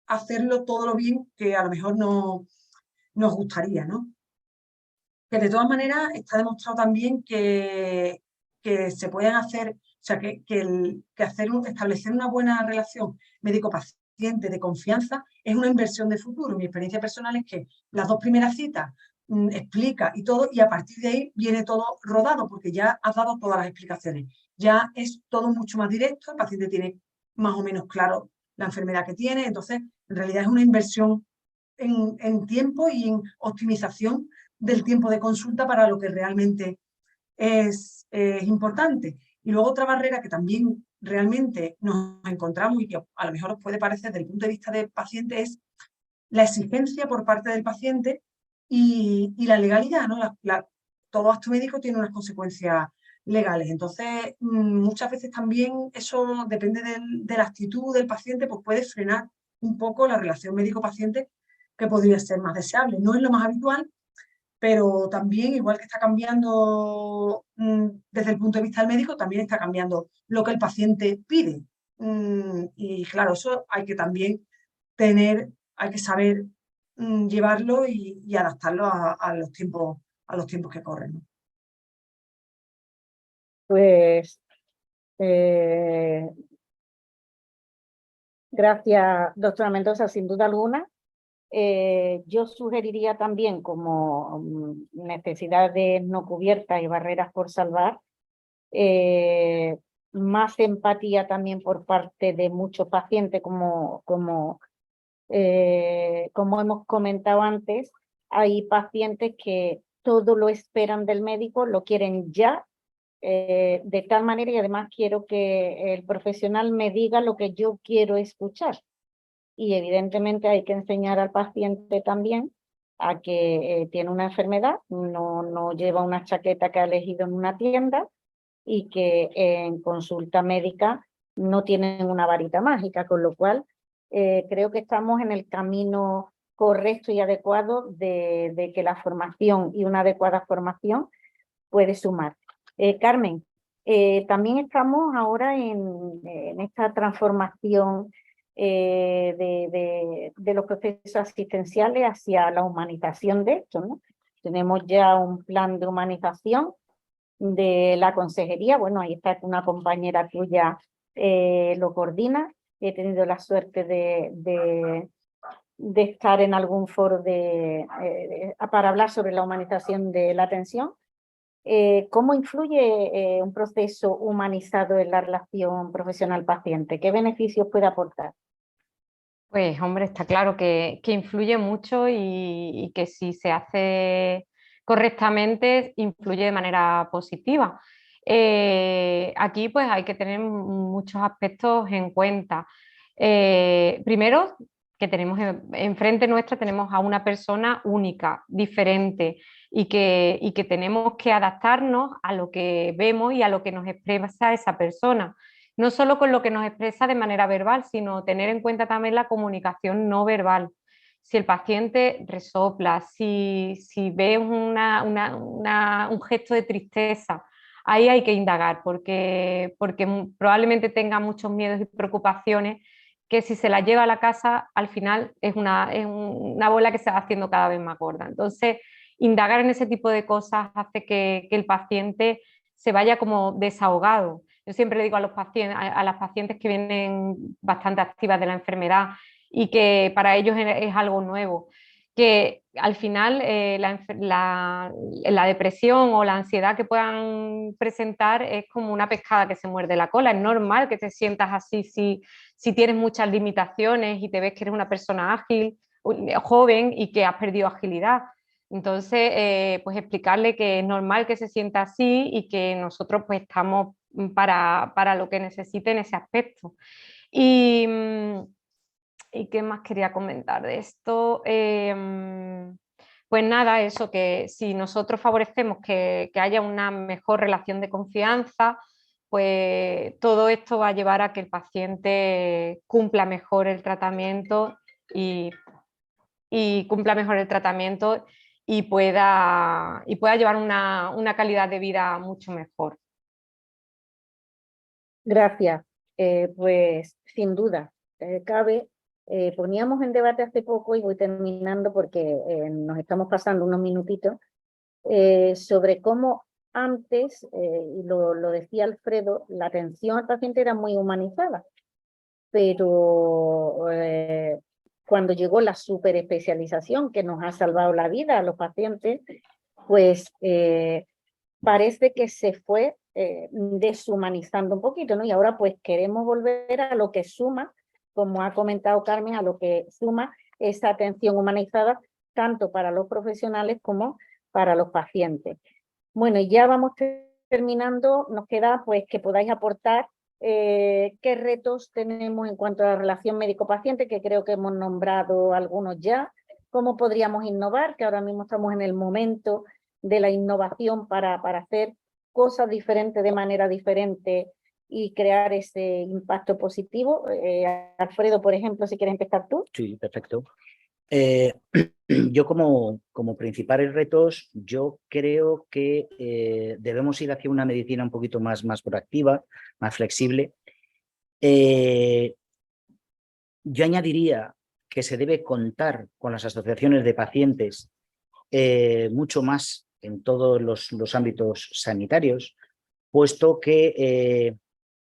hacerlo todo lo bien que a lo mejor nos gustaría, ¿no? Que de todas maneras está demostrado también que se pueden hacer, o sea, que establecer una buena relación médico-paciente de confianza es una inversión de futuro. Mi experiencia personal es que las 2 primeras citas explica y todo, y a partir de ahí viene todo rodado, porque ya has dado todas las explicaciones. Ya es todo mucho más directo, el paciente tiene más o menos claro la enfermedad que tiene, entonces en realidad es una inversión en tiempo y en optimización del tiempo de consulta para lo que realmente es importante. Y luego otra barrera que también realmente nos encontramos y que a lo mejor os puede parecer desde el punto de vista del paciente es la exigencia por parte del paciente y la legalidad, ¿no? Todo acto médico tiene unas consecuencias legales. Entonces, muchas veces también eso depende de la actitud del paciente, pues puede frenar un poco la relación médico-paciente, que podría ser más deseable. No es lo más habitual, pero también, igual que está cambiando desde el punto de vista del médico, también está cambiando lo que el paciente pide. Y claro, eso hay que también hay que saber llevarlo y adaptarlo a los tiempos que corren, ¿no? Pues gracias, doctora Mendoza, sin duda alguna. Yo sugeriría también, como necesidades no cubiertas y barreras por salvar, más empatía también por parte de muchos pacientes, como hemos comentado antes. Hay pacientes que todo lo esperan del médico, lo quieren ya, de tal manera, y además quiero que el profesional me diga lo que yo quiero escuchar. Y evidentemente hay que enseñar al paciente también a que tiene una enfermedad, no lleva una chaqueta que ha elegido en una tienda y que en consulta médica no tienen una varita mágica, con lo cual creo que estamos en el camino correcto y adecuado de que la formación y una adecuada formación puede sumar. Carmen, también estamos ahora en esta transformación de los procesos asistenciales hacia la humanización de esto, ¿no? Tenemos ya un plan de humanización de la consejería. Bueno, ahí está una compañera tuya, lo coordina. He tenido la suerte de estar en algún foro para hablar sobre la humanización de la atención. ¿Cómo influye un proceso humanizado en la relación profesional-paciente? ¿Qué beneficios puede aportar? Pues hombre, está claro que influye mucho y que si se hace correctamente influye de manera positiva. Aquí pues hay que tener muchos aspectos en cuenta. Primero, que tenemos enfrente nuestra, tenemos a una persona única, diferente, y que tenemos que adaptarnos a lo que vemos y a lo que nos expresa esa persona. No solo con lo que nos expresa de manera verbal, sino tener en cuenta también la comunicación no verbal. Si el paciente resopla, si ve un gesto de tristeza, ahí hay que indagar, porque probablemente tenga muchos miedos y preocupaciones que si se la lleva a la casa, al final es una bola que se va haciendo cada vez más gorda. Entonces, indagar en ese tipo de cosas hace que el paciente se vaya como desahogado. Yo siempre le digo a las pacientes que vienen bastante activas de la enfermedad y que para ellos es algo nuevo, que al final la depresión o la ansiedad que puedan presentar es como una pescada que se muerde la cola. Es normal que te sientas así si tienes muchas limitaciones y te ves que eres una persona ágil, joven y que has perdido agilidad. Entonces, pues explicarle que es normal que se sienta así y que nosotros pues estamos para lo que necesite en ese aspecto. ¿Y qué más quería comentar de esto? Pues nada, eso, que si nosotros favorecemos que haya una mejor relación de confianza, pues todo esto va a llevar a que el paciente cumpla mejor el tratamiento y cumpla mejor el tratamiento y pueda llevar una calidad de vida mucho mejor. Gracias. Pues sin duda, cabe. Poníamos en debate hace poco, y voy terminando porque nos estamos pasando unos minutitos, sobre cómo antes, y lo decía Alfredo, la atención al paciente era muy humanizada, pero cuando llegó la superespecialización que nos ha salvado la vida a los pacientes, pues parece que se fue deshumanizando un poquito, ¿no? Y ahora pues queremos volver a lo que suma, como ha comentado Carmen, a lo que suma esa atención humanizada, tanto para los profesionales como para los pacientes. Bueno, y ya vamos terminando, nos queda pues que podáis aportar qué retos tenemos en cuanto a la relación médico-paciente, que creo que hemos nombrado algunos ya, cómo podríamos innovar, que ahora mismo estamos en el momento de la innovación para hacer cosas diferentes de manera diferente y crear ese impacto positivo. Alfredo, por ejemplo, si quieres empezar tú. Sí, perfecto. Yo como principales retos, yo creo que debemos ir hacia una medicina un poquito más proactiva, más flexible. Yo añadiría que se debe contar con las asociaciones de pacientes mucho más en todos los ámbitos sanitarios, puesto que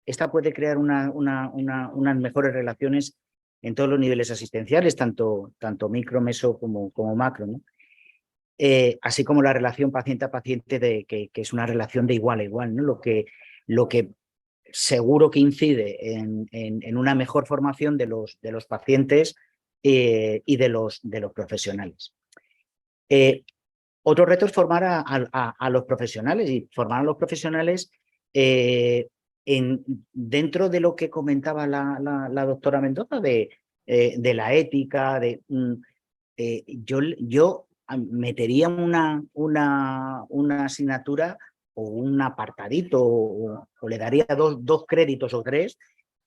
esta puede crear unas mejores relaciones en todos los niveles asistenciales, tanto micro, meso como macro, ¿no? Así como la relación paciente a paciente, que es una relación de igual a igual, ¿no? Lo que seguro que incide en una mejor formación de los pacientes y de los profesionales. Otro reto es formar a los profesionales, y formar a los profesionales dentro de lo que comentaba la doctora Mendoza, de la ética, yo metería una asignatura o un apartadito, o le daría dos créditos o tres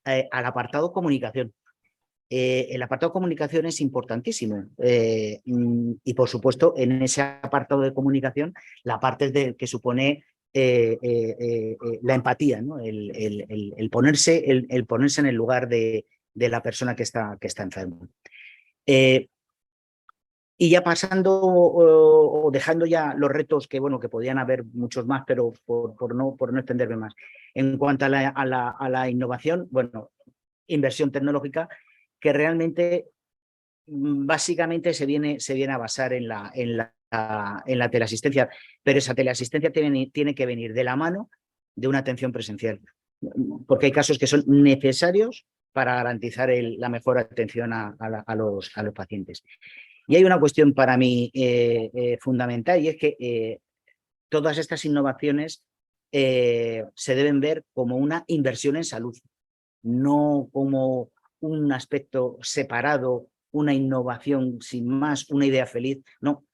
al apartado comunicación. El apartado comunicación es importantísimo y por supuesto en ese apartado de comunicación la parte que supone la empatía, ¿no? el ponerse en el lugar de la persona que está enferma. Y ya pasando o dejando ya los retos que podían haber muchos más, pero por no extenderme más. En cuanto a la innovación, inversión tecnológica que realmente básicamente se viene a basar en la teleasistencia, pero esa teleasistencia tiene que venir de la mano de una atención presencial, porque hay casos que son necesarios para garantizar la mejor atención a los pacientes. Y hay una cuestión para mí fundamental, y es que todas estas innovaciones se deben ver como una inversión en salud, no como un aspecto separado, una innovación sin más, una idea feliz. No,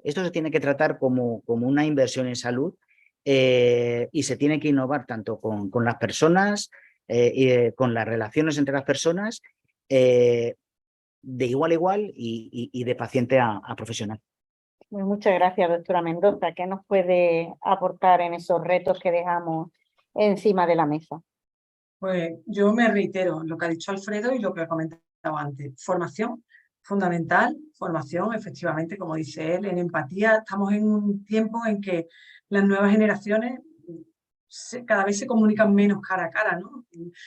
esto se tiene que tratar como una inversión en salud y se tiene que innovar tanto con las personas, con las relaciones entre las personas, de igual a igual y de paciente a profesional. Pues muchas gracias, doctora Mendoza. ¿Qué nos puede aportar en esos retos que dejamos encima de la mesa? Pues yo me reitero lo que ha dicho Alfredo y lo que he comentado antes. Formación fundamental, formación, efectivamente, como dice él, en empatía. Estamos en un tiempo en que las nuevas generaciones cada vez se comunican menos cara a cara, ¿no?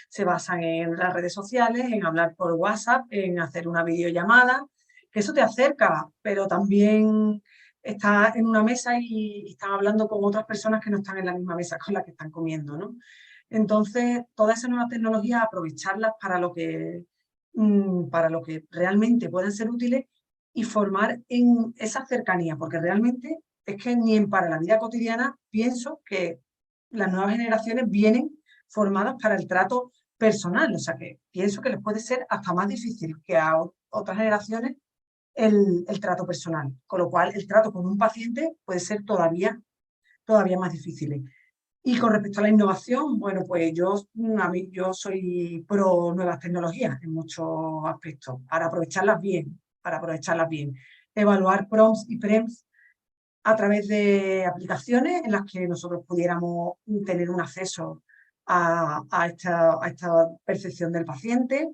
Se basan en las redes sociales, en hablar por WhatsApp, en hacer una videollamada, que eso te acerca, pero también estás en una mesa y estás hablando con otras personas que no están en la misma mesa con la que están comiendo, ¿no? Entonces, todas esas nuevas tecnologías, aprovecharlas para lo que realmente pueden ser útiles y formar en esa cercanía, porque realmente es que ni para la vida cotidiana pienso que las nuevas generaciones vienen formadas para el trato personal, o sea que pienso que les puede ser hasta más difícil que a otras generaciones el trato personal, con lo cual el trato con un paciente puede ser todavía más difícil. Y con respecto a la innovación, bueno, pues yo soy pro nuevas tecnologías en muchos aspectos, para aprovecharlas bien, Evaluar prompts y prems a través de aplicaciones en las que nosotros pudiéramos tener un acceso a esta percepción del paciente.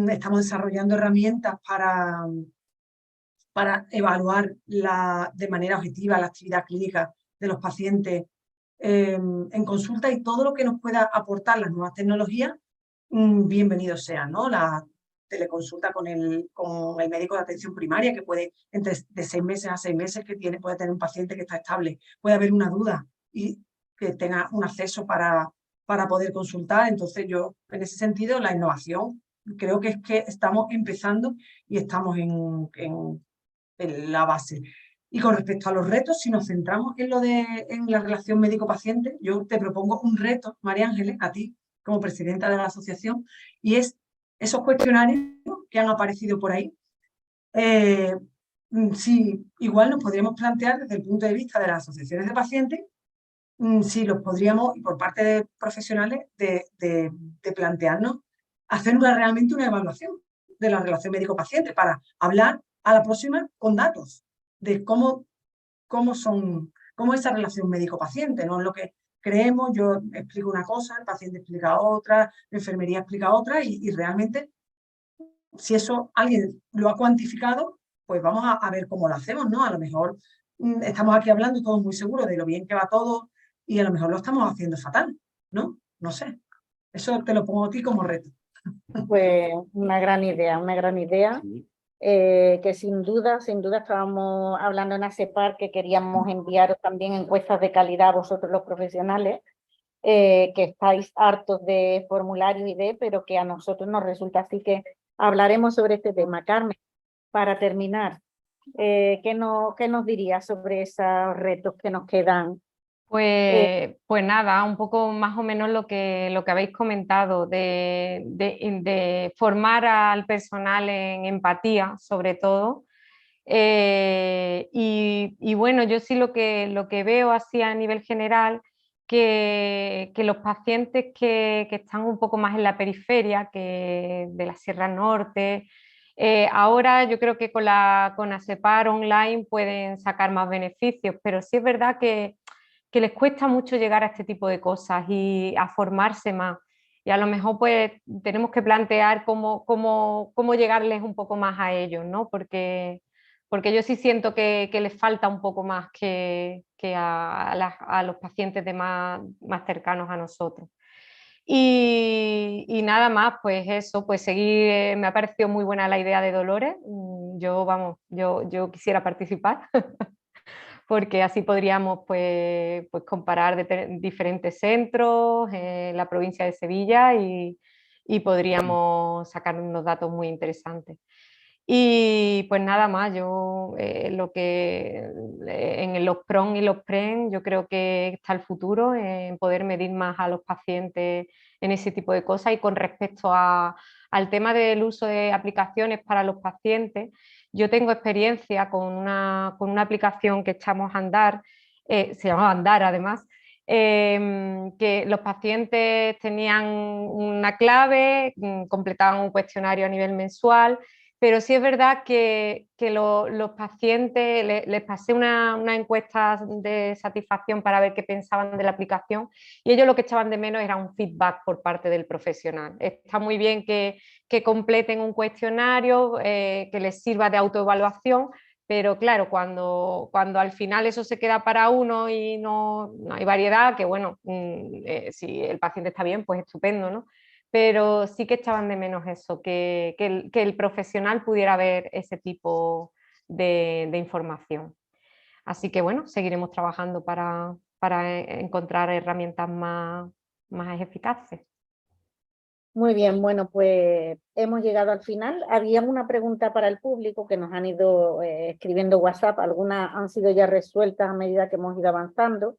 Estamos desarrollando herramientas para evaluar de manera objetiva la actividad clínica de los pacientes en consulta, y todo lo que nos pueda aportar las nuevas tecnologías, bienvenido sea, ¿no? La teleconsulta con el médico de atención primaria, que puede, de 6 meses a 6 meses, puede tener un paciente que está estable, puede haber una duda y que tenga un acceso para poder consultar. Entonces yo, en ese sentido, la innovación, creo que es que estamos empezando y estamos en la base. Y con respecto a los retos, si nos centramos en la relación médico-paciente, yo te propongo un reto, María Ángeles, a ti como presidenta de la asociación, y es esos cuestionarios que han aparecido por ahí. Si igual nos podríamos plantear desde el punto de vista de las asociaciones de pacientes, si los podríamos, y por parte de profesionales, de plantearnos hacer realmente una evaluación de la relación médico-paciente para hablar a la próxima con datos de cómo es esa relación médico-paciente, no es lo que creemos. Yo explico una cosa, el paciente explica otra, la enfermería explica otra, y realmente, si eso alguien lo ha cuantificado, pues vamos a ver cómo lo hacemos, ¿no? A lo mejor estamos aquí hablando todos muy seguros de lo bien que va todo y a lo mejor lo estamos haciendo fatal, ¿no? No sé. Eso te lo pongo a ti como reto. Pues una gran idea, Sí. que sin duda estábamos hablando en ASEPAR que queríamos enviaros también encuestas de calidad a vosotros los profesionales, que estáis hartos de formularios pero que a nosotros nos resulta. Así que hablaremos sobre este tema. Carmen, para terminar, ¿qué nos dirías sobre esos retos que nos quedan? Pues nada, un poco más o menos lo que habéis comentado, de formar al personal en empatía, sobre todo. Y bueno, yo sí lo que veo así a nivel general, que los pacientes que están un poco más en la periferia, que de la Sierra Norte, ahora yo creo que con ASEPAR online pueden sacar más beneficios, pero sí es verdad que les cuesta mucho llegar a este tipo de cosas y a formarse más. Y a lo mejor pues tenemos que plantear cómo llegarles un poco más a ellos, ¿no? Porque yo sí siento que les falta un poco más que a los pacientes más cercanos a nosotros. Y nada más, pues eso, pues seguir, me ha parecido muy buena la idea de Dolores. Yo quisiera participar. Porque así podríamos pues comparar diferentes centros en la provincia de Sevilla y podríamos sacar unos datos muy interesantes. Y pues nada más, yo en los PRON y los PREN yo creo que está el futuro en poder medir más a los pacientes en ese tipo de cosas. Y con respecto a Al tema del uso de aplicaciones para los pacientes, yo tengo experiencia con una aplicación que echamos a andar, se llama Andar además, que los pacientes tenían una clave, completaban un cuestionario a nivel mensual, pero sí es verdad que los pacientes, les pasé una encuesta de satisfacción para ver qué pensaban de la aplicación y ellos lo que echaban de menos era un feedback por parte del profesional. Está muy bien que completen un cuestionario, que les sirva de autoevaluación, pero claro, cuando al final eso se queda para uno y no hay variedad, que bueno, si el paciente está bien, pues estupendo, ¿no? Pero sí que echaban de menos eso, que el profesional pudiera ver ese tipo de información. Así que bueno, seguiremos trabajando para encontrar herramientas más eficaces. Muy bien, bueno, pues hemos llegado al final. Había una pregunta para el público que nos han ido escribiendo WhatsApp, algunas han sido ya resueltas a medida que hemos ido avanzando,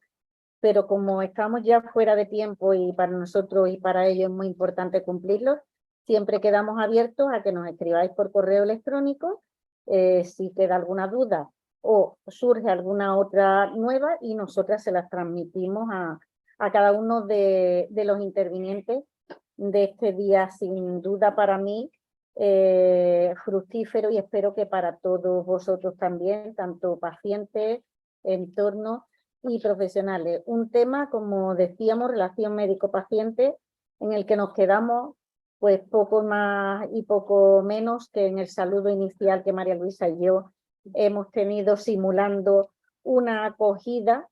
pero como estamos ya fuera de tiempo y para nosotros y para ellos es muy importante cumplirlos, siempre quedamos abiertos a que nos escribáis por correo electrónico si queda alguna duda o surge alguna otra nueva y nosotras se las transmitimos a cada uno de los intervinientes de este día, sin duda para mí fructífero, y espero que para todos vosotros también, tanto pacientes, entorno y profesionales. Un tema, como decíamos, relación médico-paciente, en el que nos quedamos pues poco más y poco menos que en el saludo inicial que María Luisa y yo hemos tenido simulando una acogida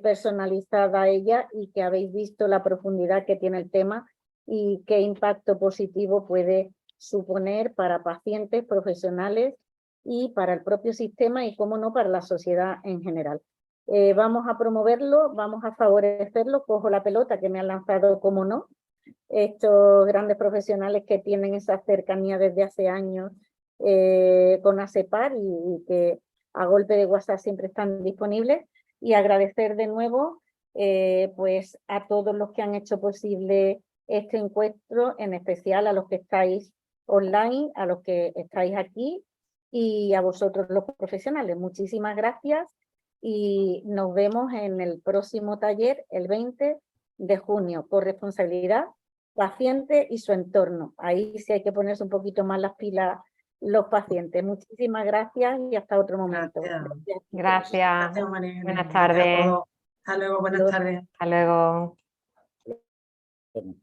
personalizada a ella, y que habéis visto la profundidad que tiene el tema y qué impacto positivo puede suponer para pacientes, profesionales y para el propio sistema y, cómo no, para la sociedad en general. Vamos a promoverlo, vamos a favorecerlo. Cojo la pelota que me han lanzado, como no, estos grandes profesionales que tienen esa cercanía desde hace años con ASEPAR y que a golpe de WhatsApp siempre están disponibles, y agradecer de nuevo pues a todos los que han hecho posible este encuentro, en especial a los que estáis online, a los que estáis aquí y a vosotros los profesionales. Muchísimas gracias y nos vemos en el próximo taller el 20 de junio, corresponsabilidad, paciente y su entorno. Ahí sí hay que ponerse un poquito más las pilas los pacientes. Muchísimas gracias y hasta otro momento. Gracias. Gracias. Gracias, María. Buenas Gracias a tardes. todos. Hasta luego, buenas tardes. Hasta luego. Bueno.